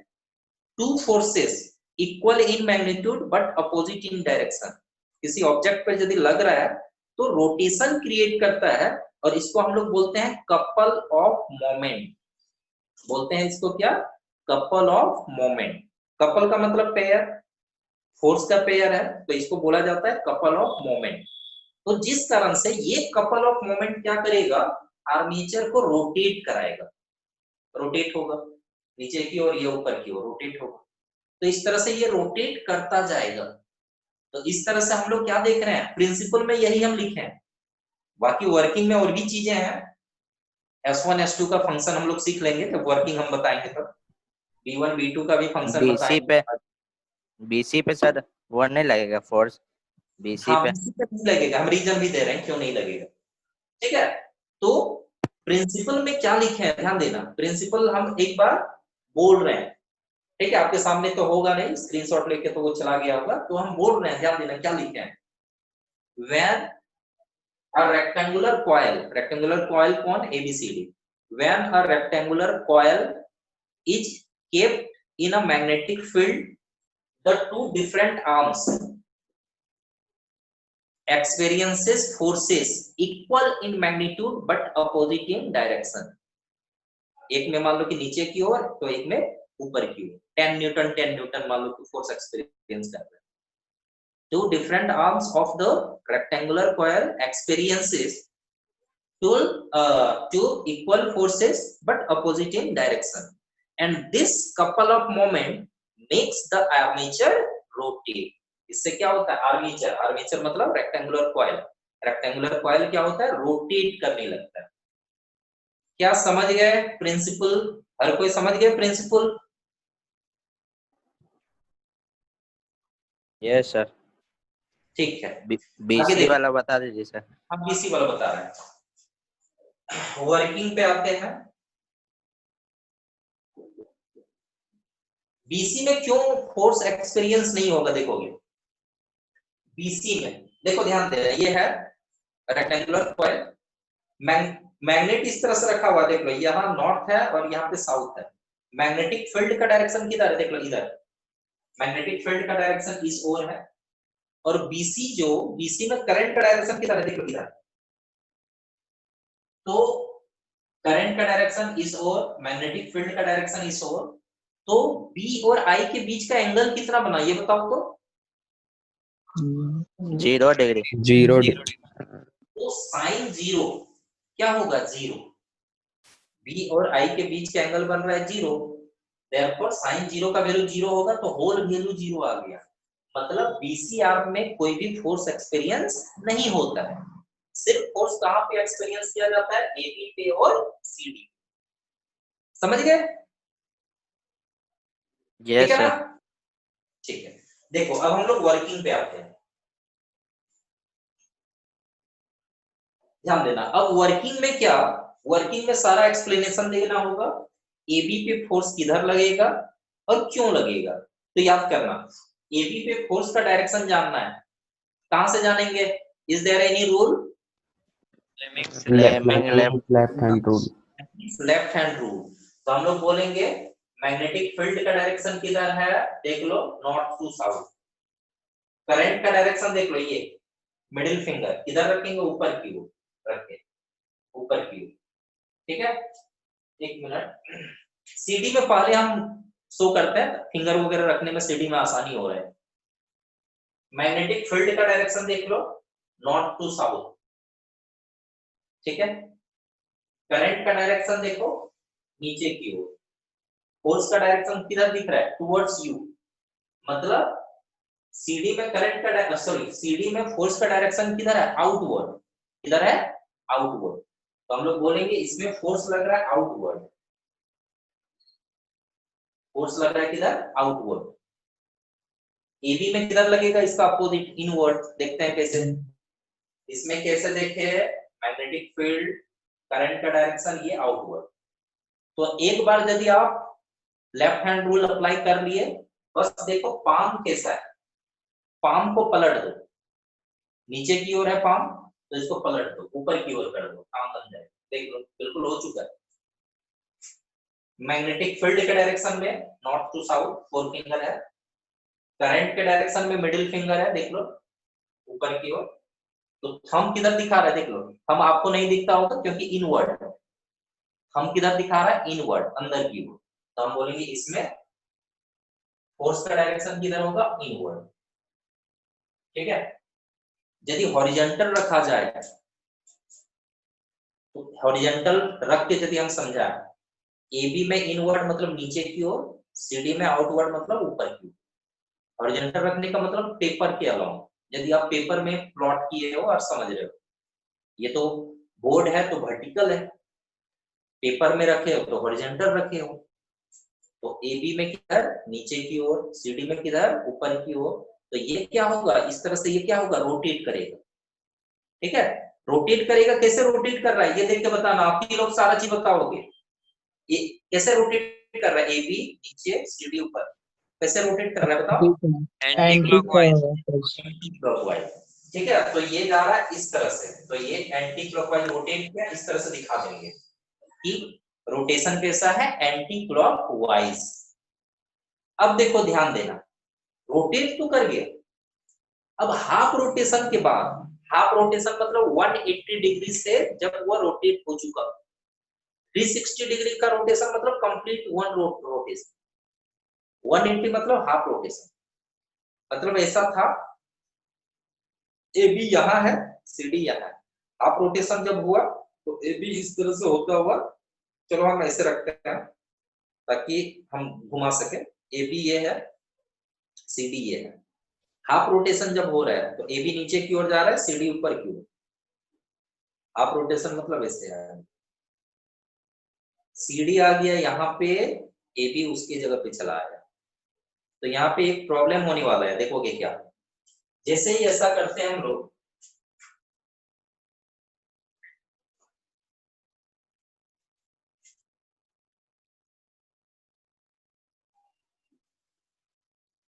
[SPEAKER 1] two forces equal in magnitude but opposite in direction. किसी ऑब्जेक्ट पर यदि लग रहा है तो रोटेशन क्रिएट करता है और इसको हम लोग बोलते हैं कपल ऑफ मोमेंट। बोलते हैं इसको क्या? Couple of moment. कपल का मतलब पेयर, फोर्स का पेयर है, तो इसको बोला जाता है कपल ऑफ मोमेंट। तो जिस कारण से ये कपल ऑफ मोमेंट क्या करेगा, आर्मेचर को रोटेट कराएगा, रोटेट होगा नीचे की ओर, ये ऊपर की ओर रोटेट होगा। तो इस तरह से ये रोटेट करता जाएगा। तो इस तरह से हम लोग क्या देख रहे हैं, प्रिंसिपल में यही हम लिखे हैं, बाकी वर्किंग में और भी चीजें हैं। S1 S2 का फंक्शन हम लोग सीख लेंगे, जब वर्किंग हम बताएंगे तब। B1 B2 का भी फंक्शन बताएंगे।
[SPEAKER 5] BC पे सर वो नहीं लगेगा फोर्स, BC
[SPEAKER 1] हाँ,
[SPEAKER 5] पे।
[SPEAKER 1] BC पे नहीं लगेगा, हम रीजन भी दे रहे हैं क्यों नहीं लगेगा। ठीक है। तो प्रिंसिपल में क्या लिखे हैं ध्यान देना, प्रिंसिपल हम एक बार बोल रहे हैं। ठीक है, आपके सामने तो होगा नहीं, स्क्रीनशॉट लेके तो वो चला गया होगा, तो हम बोल रहे हैं, ध्यान देना क्या लिखे हैं। When a rectangular coil कौन, ABCD, when a rectangular coil is kept in a magnetic field, the two different arms experiences forces equal in magnitude but opposite in direction। एक में मान लो कि नीचे की ओर, तो एक में ऊपर की ओर। 10 न्यूटन मान लो कि फोर्स एक्सपीरियंस कर रहे हैं। Two different arms of the rectangular coil experiences two equal forces but opposite in direction, and this couple of moment makes the armature rotate। इससे क्या होता है, आर्मेचर मतलब रेक्टेंगुलर कॉइल क्या होता है, रोटेट करने लगता है। क्या समझ गए प्रिंसिपल? हर कोई समझ गए प्रिंसिपल?
[SPEAKER 5] Yes sir.
[SPEAKER 1] ठीक है,
[SPEAKER 5] BC वाला बता दीजिए सर।
[SPEAKER 1] हम BC वाला बता रहे हैं। वर्किंग पे आते हैं। BC में क्यों फोर्स एक्सपीरियंस नहीं होगा, देखोगे BC में। देखो ध्यान दे, ये है रेक्टेंगुलर कॉइल, मैग्नेट इस तरह से रखा हुआ, देख लो यहाँ नॉर्थ है और यहाँ पे साउथ है। मैग्नेटिक फील्ड का डायरेक्शन किधर है, देख लो इधर, मैग्नेटिक फील्ड का डायरेक्शन इस ओर है। और BC में करंट का डायरेक्शन किधर है, देख लो इधर। तो करंट का डायरेक्शन इस ओर, मैग्नेटिक फील्ड का डायरेक्शन इस ओर। तो B और I के बीच का एंगल कितना बना, ये बताओ तो।
[SPEAKER 5] 0 डिग्री।
[SPEAKER 2] 0 डिग्री।
[SPEAKER 1] तो साइन 0 क्या होगा, 0। B और I के बीच का एंगल बन रहा है 0, देयरफॉर साइन 0 का वैल्यू 0 होगा, तो होल वैल्यू 0 आ गया। मतलब बीसी आर्म में कोई भी फोर्स एक्सपीरियंस नहीं होता है, सिर्फ फोर्स कहां पे एक्सपीरियंस किया जाता है, एबी पे और सीडी। समझ गए? ठीक
[SPEAKER 5] यस
[SPEAKER 1] है ना?
[SPEAKER 5] सर।
[SPEAKER 1] ठीक है, देखो अब हम लोग वर्किंग पे आते हैं। ध्यान देना, अब वर्किंग में क्या, वर्किंग में सारा एक्सप्लेनेशन देना होगा, एबी पे फोर्स किधर लगेगा और क्यों लगेगा। तो याद करना, एबी पे फोर्स का डायरेक्शन जानना है, कहां से जानेंगे, is there any rule,
[SPEAKER 3] left hand rule.
[SPEAKER 1] Left hand rule. तो हम लोग बोलेंगे मैग्नेटिक फील्ड का डायरेक्शन किधर है, देख लो नॉर्थ टू साउथ। करंट का डायरेक्शन देख लो, ये मिडिल फिंगर किधर रखेंगे, ऊपर की ओर रखे, ऊपर की ओर। ठीक है, एक मिनट, सीडी में पहले हम शो करते हैं, फिंगर वगैरह रखने में सीडी में आसानी हो रहा है। मैग्नेटिक फील्ड का डायरेक्शन देख लो, नॉर्थ टू साउथ। ठीक है, करंट का डायरेक्शन देखो, नीचे की ओर। फोर्स का डायरेक्शन किधर दिख रहा है, टुवर्ड्स यू, मतलब सीडी में करंट का सॉरी सीडी में फोर्स का डायरेक्शन किधर है, आउटवर्ड। किधर है, आउटवर्ड। तो हम लोग बोलेंगे इसमें फोर्स लग रहा है आउटवर्ड, फोर्स लग रहा है किधर, आउटवर्ड। एबी में किधर लगेगा, इसका अपोजिट, इनवर्ड। देखते हैं कैसे, इसमें कैसे देखे, मैग्नेटिक फील्ड, करंट का डायरेक्शन ये आउटवर्ड। तो एक बार यदि आप लेफ्ट हैंड रूल अप्लाई कर लिए, बस देखो पाम कैसा है, पाम को पलट दो, नीचे की ओर है पाम, तो इसको पलट दो, ऊपर की ओर कर दो, काम बन जाए। देख लो बिल्कुल हो चुका है। मैग्नेटिक फील्ड के डायरेक्शन में north to south four finger है, करंट के डायरेक्शन में मिडिल फिंगर है, देख लो ऊपर की ओर। तो थंब किधर दिखा रहा है, देख लो, थंब आपको नहीं दिखता होगा क्योंकि इनवर्ड है, थंब किधर दिखा रहा है, इनवर्ड, अंदर की ओर। तो हम बोलेंगे इसमें फोर्स का डायरेक्शन किधर होगा, इनवर्ड। ठीक है, यदि हॉरिजॉन्टल रखा जाए, तो हॉरिजॉन्टल रख के यदि हम समझा, एबी में इनवर्ड मतलब नीचे की ओर, सीडी में आउटवर्ड मतलब ऊपर की ओर। हॉरिजॉन्टल रखने का मतलब पेपर के अलावा, यदि आप पेपर में प्लॉट किए हो और समझ रहे हो, ये तो बोर्ड है तो वर्टिकल है, पेपर में रखे हो तो हॉरिजॉन्टल रखे हो। तो एबी में किधर, नीचे की ओर, सीडी में किधर, ऊपर की ओर। तो ये क्या होगा, इस तरह से ये क्या होगा, रोटेट करेगा। ठीक है, रोटेट करेगा, कैसे रोटेट कर रहा है ये देख के बताना, आप ही लोग सारा चीज बताओगे। ये कैसे रोटेट कर रहा है, एबी नीचे सीडी ऊपर, कैसे रोटेट कर रहा है बताओ,
[SPEAKER 4] एंटी क्लॉकवाइज।
[SPEAKER 1] Anti clockwise. ठीक है, तो ये जा रहा है इस तरह से, तो ये एंटी क्लॉकवाइज रोटेट किया, इस तरह से दिखा देंगे कि रोटेशन कैसा है, एंटी क्लॉकवाइज। अब देखो ध्यान देना, रोटेट तो कर गया, अब हाफ रोटेशन के बाद, हाफ रोटेशन मतलब 180 डिग्री से जब वो रोटेट हो चुका, 360 डिग्री का रोटेशन मतलब कंप्लीट वन रोटेशन, 180 मतलब हाफ रोटेशन। मतलब ऐसा था, ए बी यहाँ है, सी डी यहाँ है, हाफ रोटेशन जब हुआ तो ए बी इस तरह से होता हुआ, चलो हम ऐसे रखते हैं ताकि हम घुमा सके, ए बी ये है, सी डी ये है। हाफ रोटेशन जब हो रहा है तो ए बी नीचे की ओर जा रहा है, सी डी ऊपर की ओर। हाफ रोटेशन मतलब ऐसे है, सी डी आ गया यहाँ पे, ए बी उसकी जगह पे चला आया। तो यहाँ पे एक प्रॉब्लम होने वाला है, देखोगे क्या, जैसे ही ऐसा करते हैं हम लोग,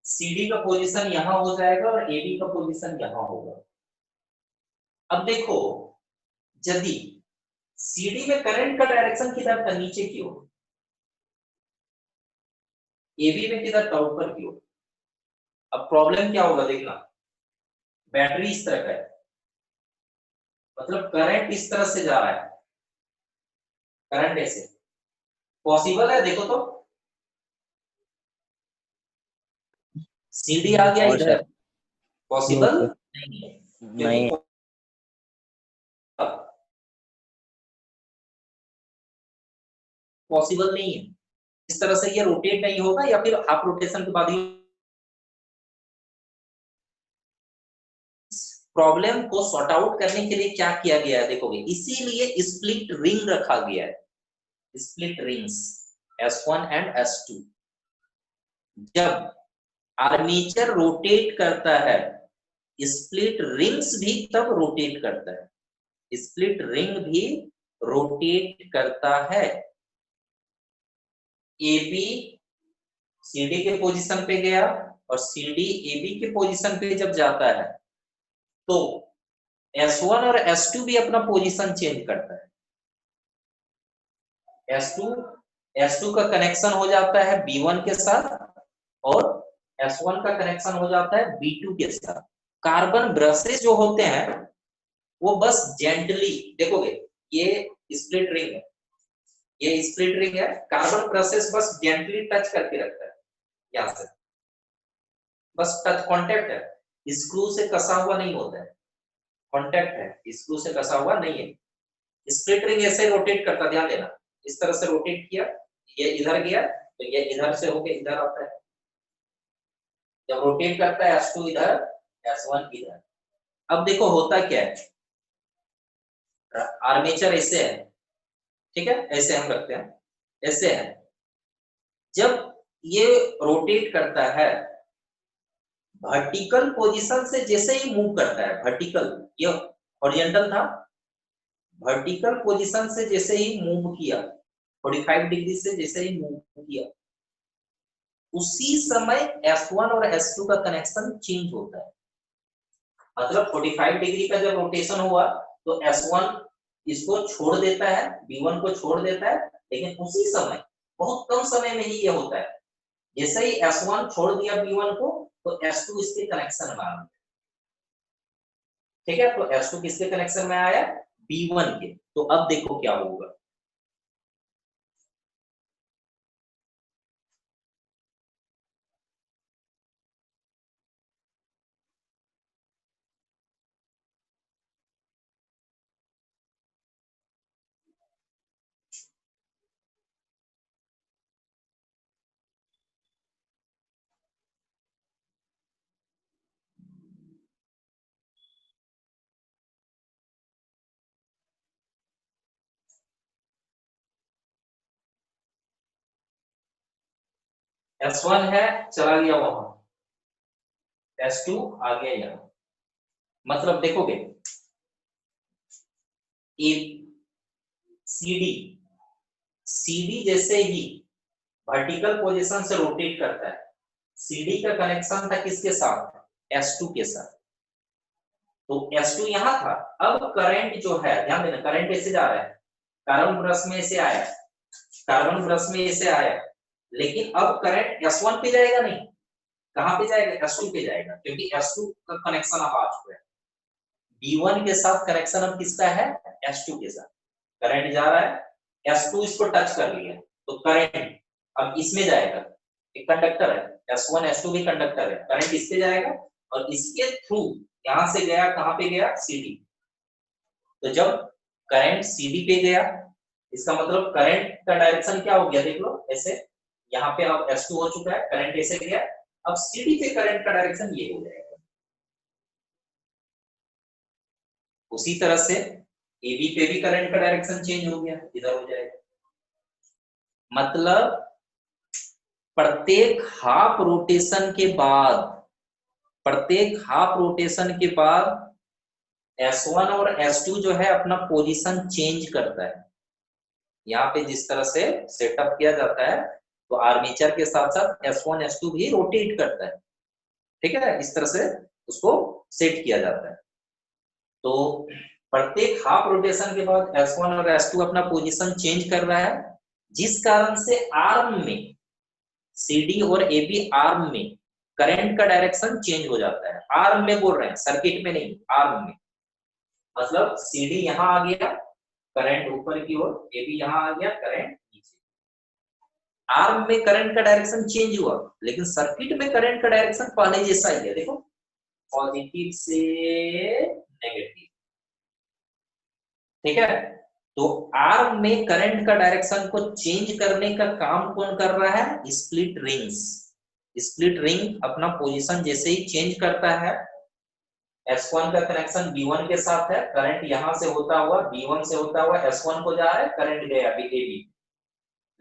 [SPEAKER 1] सीडी का पोजीशन यहां हो जाएगा और एबी का पोजीशन यहां होगा। अब देखो, यदि सीडी में करंट का डायरेक्शन किधर था, नीचे की ओर, एबी में किधर था, ऊपर की ओर। अब प्रॉब्लम क्या होगा देखना, बैटरी इस तरह का है, मतलब करंट इस तरह से जा रहा है, करंट ऐसे पॉसिबल है, देखो तो सीडी आ गया इधर, पॉसिबल नहीं है,
[SPEAKER 5] नहीं।
[SPEAKER 1] क्योंकि पॉसिबल नहीं है, इस तरह से ये रोटेट नहीं होगा, या फिर हाफ रोटेशन के बाद ही प्रॉब्लम को सॉर्ट आउट करने के लिए क्या किया गया है देखोगे, इसीलिए स्प्लिट रिंग रखा गया है, split rings S1 and S2। जब आर्मेचर रोटेट करता है, स्प्लिट रिंग्स भी तब रोटेट करता है, स्प्लिट रिंग भी रोटेट करता है। AB CD के पोजीशन पे गया और CD AB के पोजीशन पे जब जाता है तो S1 और S2 भी अपना पोजीशन चेंज करता है। S2 का कनेक्शन हो जाता है B1 के साथ और S1 का कनेक्शन हो जाता है B2 के साथ। कार्बन ब्रशेस जो होते हैं वो बस जेंटली, देखोगे ये स्प्लिट रिंग है, ये स्प्लिट रिंग है, कार्बन ब्रशेस बस जेंटली टच करके रखता है, यहां से बस टच कांटेक्ट है, स्क्रू से कसा हुआ नहीं होता है, कांटेक्ट है, स्क्रू से कसा हुआ नहीं है। स्प्लिट रिंग ऐसे रोटेट करता, ध्यान देना, इस तरह से रोटेट किया, ये इधर गया तो ये इधर से होके इधर आता है। जब रोटेट करता है S2 इधर, S1 इधर। अब देखो होता क्या है, आर्मेचर ऐसे है, ठीक है, ऐसे हम रखते हैं, ऐसे है। जब ये रोटेट करता है वर्टिकल पोजीशन से, जैसे ही मूव करता है वर्टिकल, ये हॉरिजॉन्टल था, वर्टिकल पोजीशन से जैसे ही मूव किया, 45 डिग्री से जैसे ही मूव किया, उसी समय S1 और S2 का कनेक्शन चेंज होता है। मतलब 45 डिग्री का जब रोटेशन हुआ तो S1 इसको छोड़ देता है, B1 को छोड़ देता है, लेकिन उसी समय, बहुत कम समय में ही ये होता है, जैसे ही S1 छोड़ दिया B1 को तो S2 इसके कनेक्शन में आ गया। ठीक है, तो S2 किसके कनेक्शन में आया, B1 के। तो अब देखो क्या होगा, S1 है, चला गया वहां, S2 आ गया यहाँ। मतलब देखोगे CD जैसे ही वर्टिकल पोजीशन से रोटेट करता है, CD का कनेक्शन था किसके साथ, S2 के साथ, तो S2 यहाँ था। अब करंट जो है, ध्यान देना, करंट ऐसे जा रहा है, कार्बन ब्रश में ऐसे आया, कार्बन ब्रश में ऐसे आया, लेकिन अब करंट S1 पे जाएगा नहीं, कहां पे जाएगा, S2 पे जाएगा, क्योंकि S2 का कनेक्शन अब आ चुका है। B1 के साथ कनेक्शन अब किसका है, S2 के साथ, करंट जा रहा है, S2 इसको टच कर लिया तो करंट अब इसमें जाएगा, एक कंडक्टर है, S1 S2 भी कंडक्टर है, करंट इसके जाएगा और इसके थ्रू यहां से गया, कहां पे गया, CD। तो जब करंट CD पे गया, इसका मतलब करंट का डायरेक्शन क्या हो गया, देख लो ऐसे, यहाँ पे अब S2 हो चुका है, करंट ऐसे गया, अब CD पे करंट का डायरेक्शन ये हो जाएगा। उसी तरह से AB पे भी करंट का डायरेक्शन चेंज हो गया, इधर हो जाएगा। मतलब प्रत्येक हाफ रोटेशन के बाद, प्रत्येक हाफ रोटेशन के बाद S1 और S2 जो है अपना पोजीशन चेंज करता है। यहाँ पे जिस तरह से सेटअप किया जाता है, तो आर्मेचर के साथ साथ S1 S2 भी रोटेट करता है, ठीक है, इस तरह से उसको सेट किया जाता है। तो प्रत्येक हाफ रोटेशन के बाद S1 और S2 अपना पोजीशन चेंज कर रहा है, जिस कारण से आर्म में, CD और AB आर्म में करंट का डायरेक्शन चेंज हो जाता है। आर्म में बोल रहे हैं, सर्किट में नहीं, आर्म में। मतलब CD यहां आ गया, करंट ऊपर की ओर, AB यहां आ गया, करंट नीचे। आर्म में करंट का डायरेक्शन चेंज हुआ, लेकिन सर्किट में करंट का डायरेक्शन पहले जैसा ही है, देखो, पॉजिटिव से नेगेटिव, ठीक है। तो आर्म में करंट का डायरेक्शन को चेंज करने का काम कौन कर रहा है, स्प्लिट रिंग्स। स्प्लिट रिंग अपना पोजीशन जैसे ही चेंज करता है, S1 का कनेक्शन B1 के साथ है, करंट यहां से होता हुआ B1 से होता हुआ S1 को जा रहा है, करंट गया अभी AB।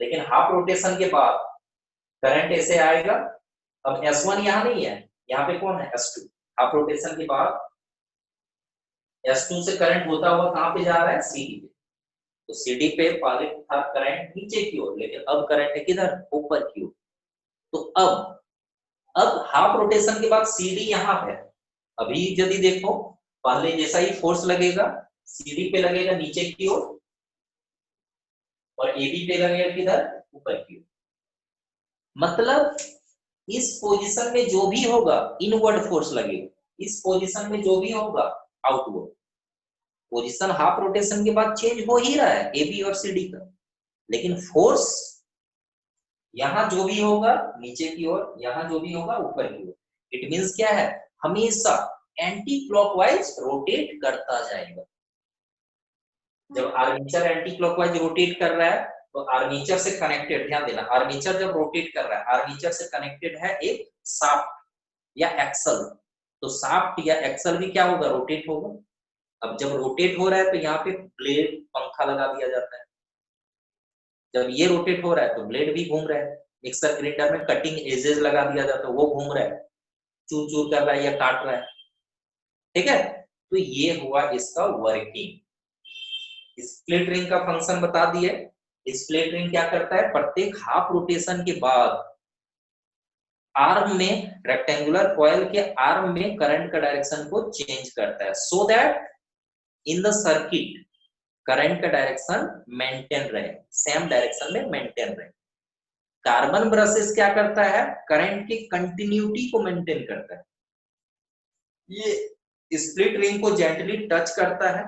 [SPEAKER 1] लेकिन हाफ रोटेशन के बाद करंट ऐसे आएगा। अब S1 यहाँ नहीं है, यहाँ पे कौन है, S2। हाफ रोटेशन के बाद S2 से करंट होता हुआ कहां पे जा रहा है, CD पे। तो CD पे पहले था करंट नीचे की ओर, लेकिन अब करंट है किधर, ऊपर की ओर। तो अब हाफ रोटेशन के बाद CD यहाँ पे। अभी यदि देखो, पहले जैसा ही फोर्स लगेगा, CD पे लगेगा नीचे की ओर, और AB पे लगेगा किधर, ऊपर की ओर। मतलब इस पोजीशन में जो भी होगा इनवर्ड फोर्स लगेगा, इस पोजीशन में जो भी होगा आउटवर्ड। पोजीशन हाफ रोटेशन के बाद चेंज हो ही रहा है AB और CD का, लेकिन फोर्स यहाँ जो भी होगा नीचे की ओर, यहाँ जो भी होगा ऊपर की ओर। इट मींस क्या है, हमेशा एंटी क्लॉकवाइज रोटेट करता जाएगा। जब आर्मेचर एंटी क्लॉकवाइज रोटेट कर रहा है तो आर्मेचर से कनेक्टेड, ध्यान देना, आर्मेचर जब रोटेट कर रहा है, आर्मेचर से कनेक्टेड है एक शाफ्ट या एक्सल। तो शाफ्ट या एक्सल भी क्या होगा, रोटेट होगा। अब जब रोटेट हो रहा है तो यहाँ पे ब्लेड, पंखा लगा दिया जाता है। जब ये रोटेट हो रहा है तो ब्लेड भी घूम रहा है। मिक्सर ग्राइंडर में कटिंग एजेस लगा दिया जाता है, वो घूम रहा है, चूर चूर कर रहा है या काट रहा है। ठीक है, तो ये हुआ इसका वर्किंग। स्प्लिट रिंग का फंक्शन बता दिए। स्प्लिट रिंग क्या करता है, प्रत्येक हाफ रोटेशन के बाद आर्म में, रेक्टेंगुलर कॉइल के आर्म में करंट का डायरेक्शन को चेंज करता है, so that in the circuit current का डायरेक्शन मेंटेन रहे, सेम डायरेक्शन में मेंटेन रहे। कार्बन ब्रशेस क्या करता है, करंट की कंटिन्यूटी को मेंटेन करता है। ये स्प्लिट रिंग को जेंटली टच करता है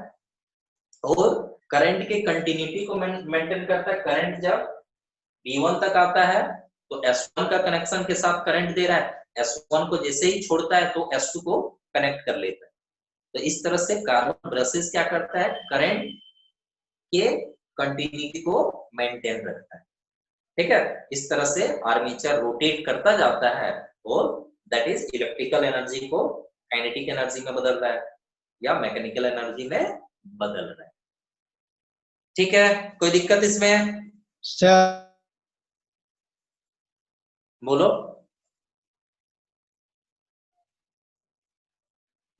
[SPEAKER 1] और करंट के कंटिन्यूटी को मेंटेन करता है। करंट जब B1 तक आता है तो S1 का कनेक्शन के साथ करंट दे रहा है, S1 को जैसे ही छोड़ता है तो S2 को कनेक्ट कर लेता है। तो इस तरह से कार्बन ब्रशेस क्या करता है, करंट के कंटिन्यूटी को मेंटेन रखता है। ठीक है, इस तरह से आर्मेचर रोटेट करता जाता है और दैट इज इलेक्ट्रिकल एनर्जी को काइनेटिक एनर्जी में बदल रहा है या मैकेनिकल एनर्जी में बदल रहा है। ठीक है, कोई दिक्कत इसमें?
[SPEAKER 2] सर
[SPEAKER 1] बोलो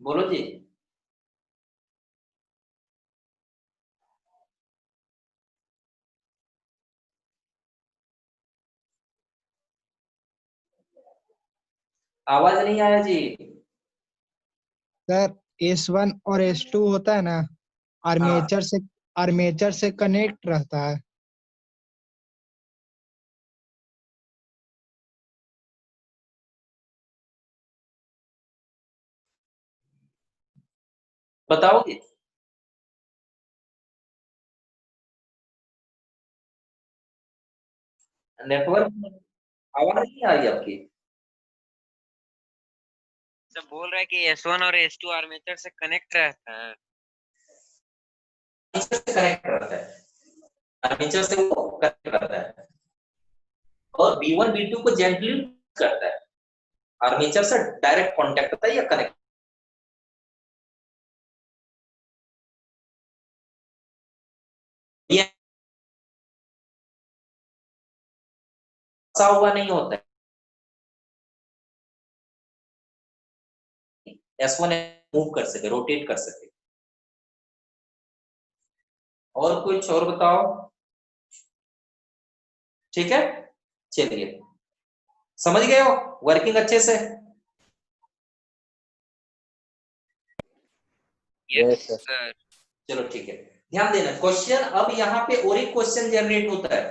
[SPEAKER 1] बोलो जी। आवाज नहीं आया जी।
[SPEAKER 2] सर S1 और S2 होता है ना, आर्मेचर से कनेक्ट रहता है।
[SPEAKER 1] बताओगे? नेटवर्क में आवाज नहीं आ रही आपकी?
[SPEAKER 4] सब बोल रहा है कि S1 और S2 आर्मेचर से कनेक्ट रहता है।
[SPEAKER 1] आर्मेचर से कनेक्ट रहता है, आर्मेचर से वो कनेक्ट रहता है और B1 B2 को जेंटली करता है। आर्मेचर से डायरेक्ट कांटेक्ट होता है या कनेक्ट, ये फंसा हुआ नहीं होता है। S1 मूव कर सके, रोटेट कर सके। और कुछ और बताओ? ठीक है, चलिए, समझ गए हो वर्किंग अच्छे से?
[SPEAKER 5] Yes, sir.
[SPEAKER 4] सर
[SPEAKER 1] चलो ठीक है, ध्यान देना। क्वेश्चन अब यहाँ पे और एक क्वेश्चन जनरेट होता है,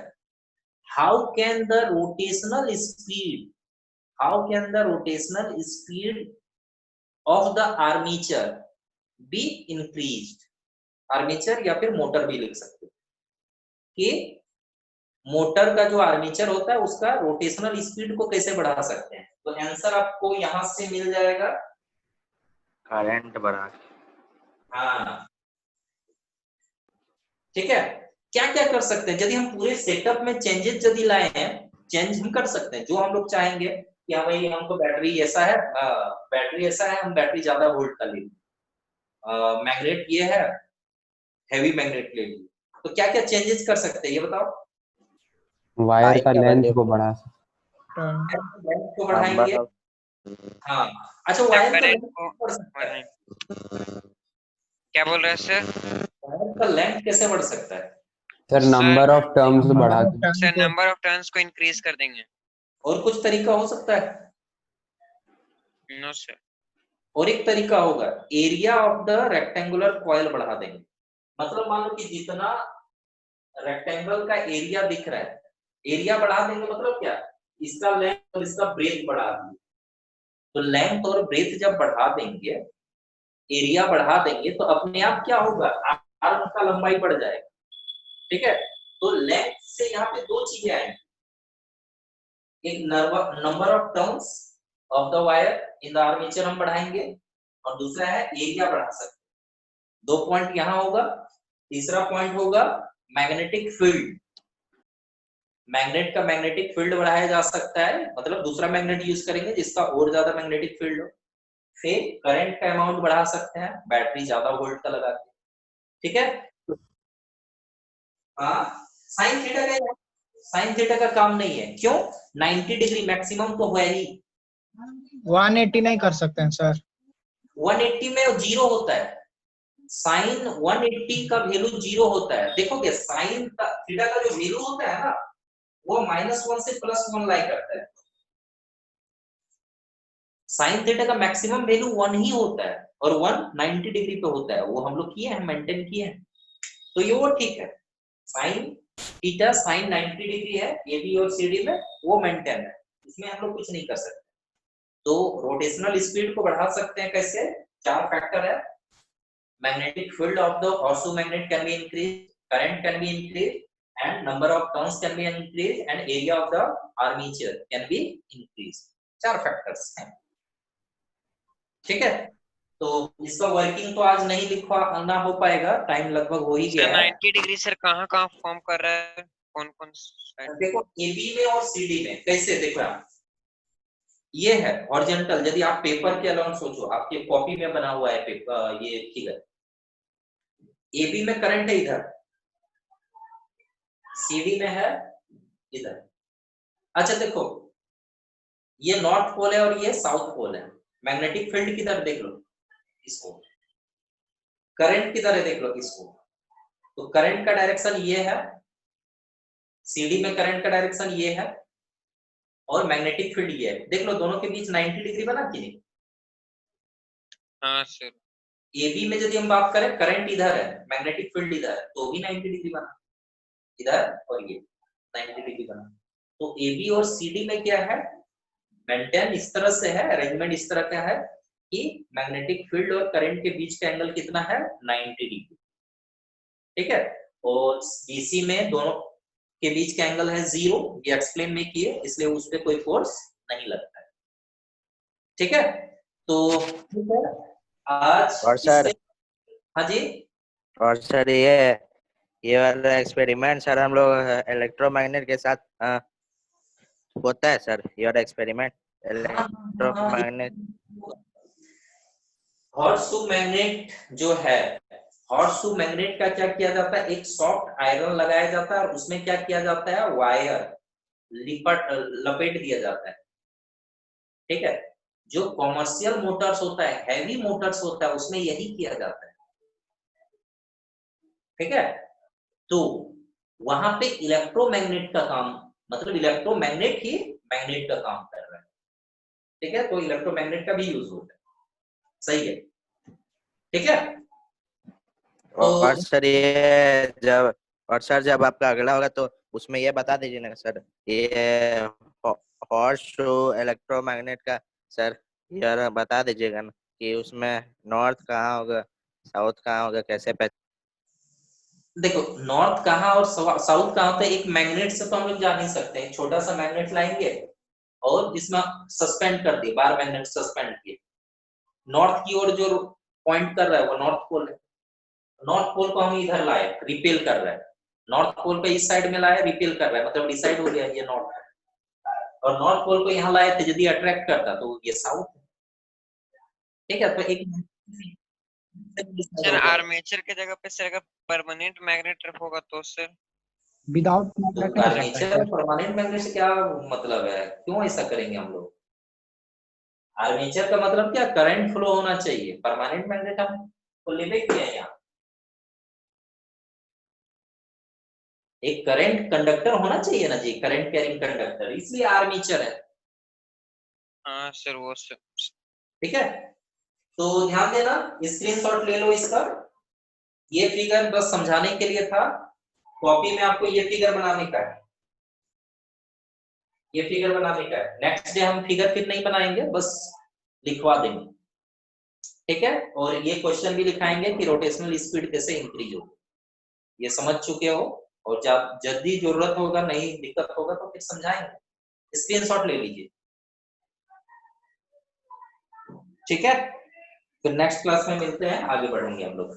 [SPEAKER 1] how can the rotational speed, how can the rotational speed of the armature be increased. Armature या फिर मोटर भी लिख सकते हो कि मोटर का जो आर्मेचर होता है उसका रोटेशनल स्पीड को कैसे बढ़ा सकते हैं। तो आंसर आपको यहां से मिल जाएगा,
[SPEAKER 5] करंट बढ़ा।
[SPEAKER 1] हाँ ठीक है। क्या क्या कर सकते हैं, यदि हम पूरे सेटअप में चेंजेस यदि लाए हैं, चेंज हम कर सकते हैं जो हम लोग चाहेंगे कि हाँ भाई हमको बैटरी ऐसा है, बैटरी ऐसा है, हम बैटरी ज्यादा वोल्ट का लेंगे, मैग्नेट ये है, हैवी मैग्नेट ले ली, तो क्या क्या चेंजेस कर सकते हैं ये बताओ।
[SPEAKER 3] वायर का
[SPEAKER 5] का
[SPEAKER 3] लेंथ
[SPEAKER 5] value-
[SPEAKER 3] को बढ़ा सकते
[SPEAKER 1] लेंथ को
[SPEAKER 5] number
[SPEAKER 1] बढ़ाएंगे।
[SPEAKER 5] of
[SPEAKER 1] हाँ अच्छा, वायर का
[SPEAKER 4] करंट
[SPEAKER 1] लेंथ
[SPEAKER 4] को
[SPEAKER 1] बढ़ सकता है,
[SPEAKER 4] क्या बोल रहे हैं सर?
[SPEAKER 1] वायर का लेंथ कैसे बढ़ सकता है?
[SPEAKER 3] Sir
[SPEAKER 4] sir
[SPEAKER 3] number of terms बढ़ा के।
[SPEAKER 4] सर नंबर ऑफ टर्न्स को इंक्रीज कर देंगे।
[SPEAKER 1] और कुछ तरीका हो सकता है?
[SPEAKER 4] No sir.
[SPEAKER 1] और एक तरीका होगा, area of the rectangular coil बढ़ा देंगे। मतलब मान लो कि जितना रेक्टेंगल का एरिया दिख रहा है, एरिया बढ़ा देंगे मतलब क्या, इसका लेंथ और इसका ब्रेथ बढ़ा देंगे। तो लेंथ और ब्रेथ जब बढ़ा देंगे, एरिया बढ़ा देंगे, तो अपने आप क्या होगा, आर्म का लंबाई बढ़ जाएगा। ठीक है, तो लेंथ से यहाँ पे दो चीजें आएंगी, एक number of turns of the wire in the armature हम बढ़ाएंगे, और दूसरा है एरिया बढ़ा सकते। दो पॉइंट यहाँ होगा। तीसरा पॉइंट होगा मैग्नेटिक फील्ड। मैग्नेट का मैग्नेटिक फील्ड बढ़ाया जा सकता है, मतलब दूसरा मैग्नेट यूज करेंगे जिसका और ज्यादा मैग्नेटिक फील्ड हो। फिर करंट का अमाउंट बढ़ा सकते हैं, बैटरी ज्यादा वोल्ट का लगा के। ठीक है, हाँ साइन थीटा का, साइन थीटा का काम नहीं है, क्यों? 90 डिग्री मैक्सिमम तो है ही।
[SPEAKER 2] 180 नहीं कर सकते हैं सर?
[SPEAKER 1] 180 में जीरो होता है, साइन 180 का वैल्यू जीरो होता है। देखोगे साइन का थीटा का जो वैल्यू होता है ना, वो -1 से +1 लाई करता है। साइन थीटा का मैक्सिमम वैल्यू 1 ही होता है, और 1 90 डिग्री पे होता है। वो हम लोग किए हैं, मेंटेन किए हैं, तो ये वो ठीक है। साइन थीटा साइन 90 डिग्री है ए बी और सी डी में, वो मेंटेन है, इसमें हम लोग कुछ नहीं कर सकते। तो रोटेशनल स्पीड को बढ़ा सकते हैं कैसे? चार फैक्टर है। Magnetic field of the horseshoe magnet can be increase, current can be increase, and number of turns can be increase, and area of the armature can be increase. चार फैक्टर्स हैं। ठीक है, तो इसका वर्किंग तो आज नहीं लिखवाना हो पाएगा, टाइम लगभग हो ही
[SPEAKER 4] सर
[SPEAKER 1] गया है।
[SPEAKER 4] 90 डिग्री सर कहाँ कहाँ फॉर्म कर रहा है, कौन कौन साइड?
[SPEAKER 1] देखो एबी में और सीडी में कैसे, देखो आप, ये है हॉरिजॉन्टल। यदि आप पेपर के अलाउंग सोचो, आपके कॉपी में बना हुआ है पेपर, ये फिगर, एबी में करंट है इधर, सीडी में है इधर। अच्छा देखो, ये नॉर्थ पोल है और ये साउथ पोल है। मैग्नेटिक फील्ड किधर देख लो इसको, करंट किधर है देख लो इसको। तो करंट का डायरेक्शन ये है, सीडी में करंट का डायरेक्शन ये है, और मैग्नेटिक फील्ड ये है। देख लो दोनों के बीच 90 डिग्री बना कि नहीं?
[SPEAKER 4] हाँ सर।
[SPEAKER 1] एबी में यदि हम बात करें, करंट इधर है, मैग्नेटिक फील्ड इधर है, तो भी 90 डिग्री बना, इधर और ये 90 डिग्री बना। तो एबी और सीडी में क्या है, मेंटेन इस तरह से है, अरेंजमेंट इस तरह का है कि मैग्नेटिक फील्ड और करंट के बीच का एंगल कितना है, 90 डिग्री। ठीक है, और डीसी में दोनों के बीच का एंगल है 0, ये एक्सप्लेन नहीं किए, इसलिए उस पर कोई फोर्स नहीं लगता है। ठीक है, तो आज
[SPEAKER 5] और सर
[SPEAKER 1] हाँ जी,
[SPEAKER 5] और सर ये वाला एक्सपेरिमेंट सर हम लोग इलेक्ट्रोमैग्नेट के साथ होता है सर, ये वाला एक्सपेरिमेंट इलेक्ट्रोमैग्नेट।
[SPEAKER 1] हॉर्सशू मैग्नेट जो है, हॉर्सशू मैग्नेट का क्या किया जाता है, एक सॉफ्ट आयरन लगाया जाता है और उसमें क्या किया जाता है, वायर लपेट दिया जाता है। ठीक है, जो कॉमर्शियल मोटर्स होता है, हैवी मोटर्स होता है, उसमें यही किया जाता है। ठीक है, तो वहां पे इलेक्ट्रोमैग्नेट का काम, मतलब इलेक्ट्रोमैग्नेट ही मैग्नेट का काम कर रहा है। ठीक है, तो इलेक्ट्रोमैग्नेट का भी यूज होता है। सही है, ठीक है।
[SPEAKER 5] और सर ये जब और सर जब आपका अगला होगा तो उसमें ये बता दीजिए ना सर, ये हॉर्स शो इलेक्ट्रोमैग्नेट का सर ये बता दीजिएगा ना कि उसमें नॉर्थ कहाँ होगा, साउथ कहाँ होगा, कैसे
[SPEAKER 1] देखो नॉर्थ कहाँ और साउथ कहाँ होता है, एक मैग्नेट से तो हम लोग जा नहीं सकते हैं। छोटा सा मैग्नेट लाएंगे और इसमें सस्पेंड कर दिए, बार मैग्नेट सस्पेंड किए, नॉर्थ की ओर जो पॉइंट कर रहा है वो नॉर्थ पोल है। नॉर्थ पोल को हम इधर लाए, रिपेल कर रहा है, नॉर्थ पोल को इस साइड में लाया, रिपेल कर रहा है, मतलब डिसाइड हो गया ये नॉर्थ है। और नॉर्थ पोल को यहाँ लाए थे, यदि अट्रैक्ट करता तो ये साउथ है। ठीक है, तो एक
[SPEAKER 4] सर आर्मेचर के जगह पे सर अगर परमानेंट मैग्नेट होगा तो सर
[SPEAKER 2] विदाउट
[SPEAKER 1] तो
[SPEAKER 2] मैग्नेट
[SPEAKER 1] आर्मेचर और परमानेंट मैग्नेट से क्या मतलब है, क्यों ऐसा करेंगे हम लोग? आर्मेचर का मतलब क्या, करंट फ्लो होना चाहिए। परमानेंट मैग्नेट हम तो लेवे किए हैं यहाँ, एक करंट कंडक्टर होना चाहिए ना जी, करंट कैरिंग कंडक्टर, इसलिए आर्मेचर है।
[SPEAKER 4] हाँ सर वो सर
[SPEAKER 1] ठीक है, तो ध्यान देना, स्क्रीनशॉट ले लो इसका। ये फिगर बस समझाने के लिए था, कॉपी में आपको ये फिगर बनाने का है, ये फिगर बनाने का है। नेक्स्ट डे हम फिगर फिर नहीं बनाएंगे, बस लिखवा देंगे। ठीक है, और ये क्वेश्चन भी लिखाएंगे कि रोटेशनल स्पीड कैसे इंक्रीज होगी, ये समझ चुके हो। और जब जल्दी जरूरत होगा, नहीं दिक्कत होगा तो फिर समझाएंगे, स्क्रीनशॉट ले लीजिए। ठीक है, फिर नेक्स्ट क्लास में मिलते हैं, आगे बढ़ेंगे हम लोग।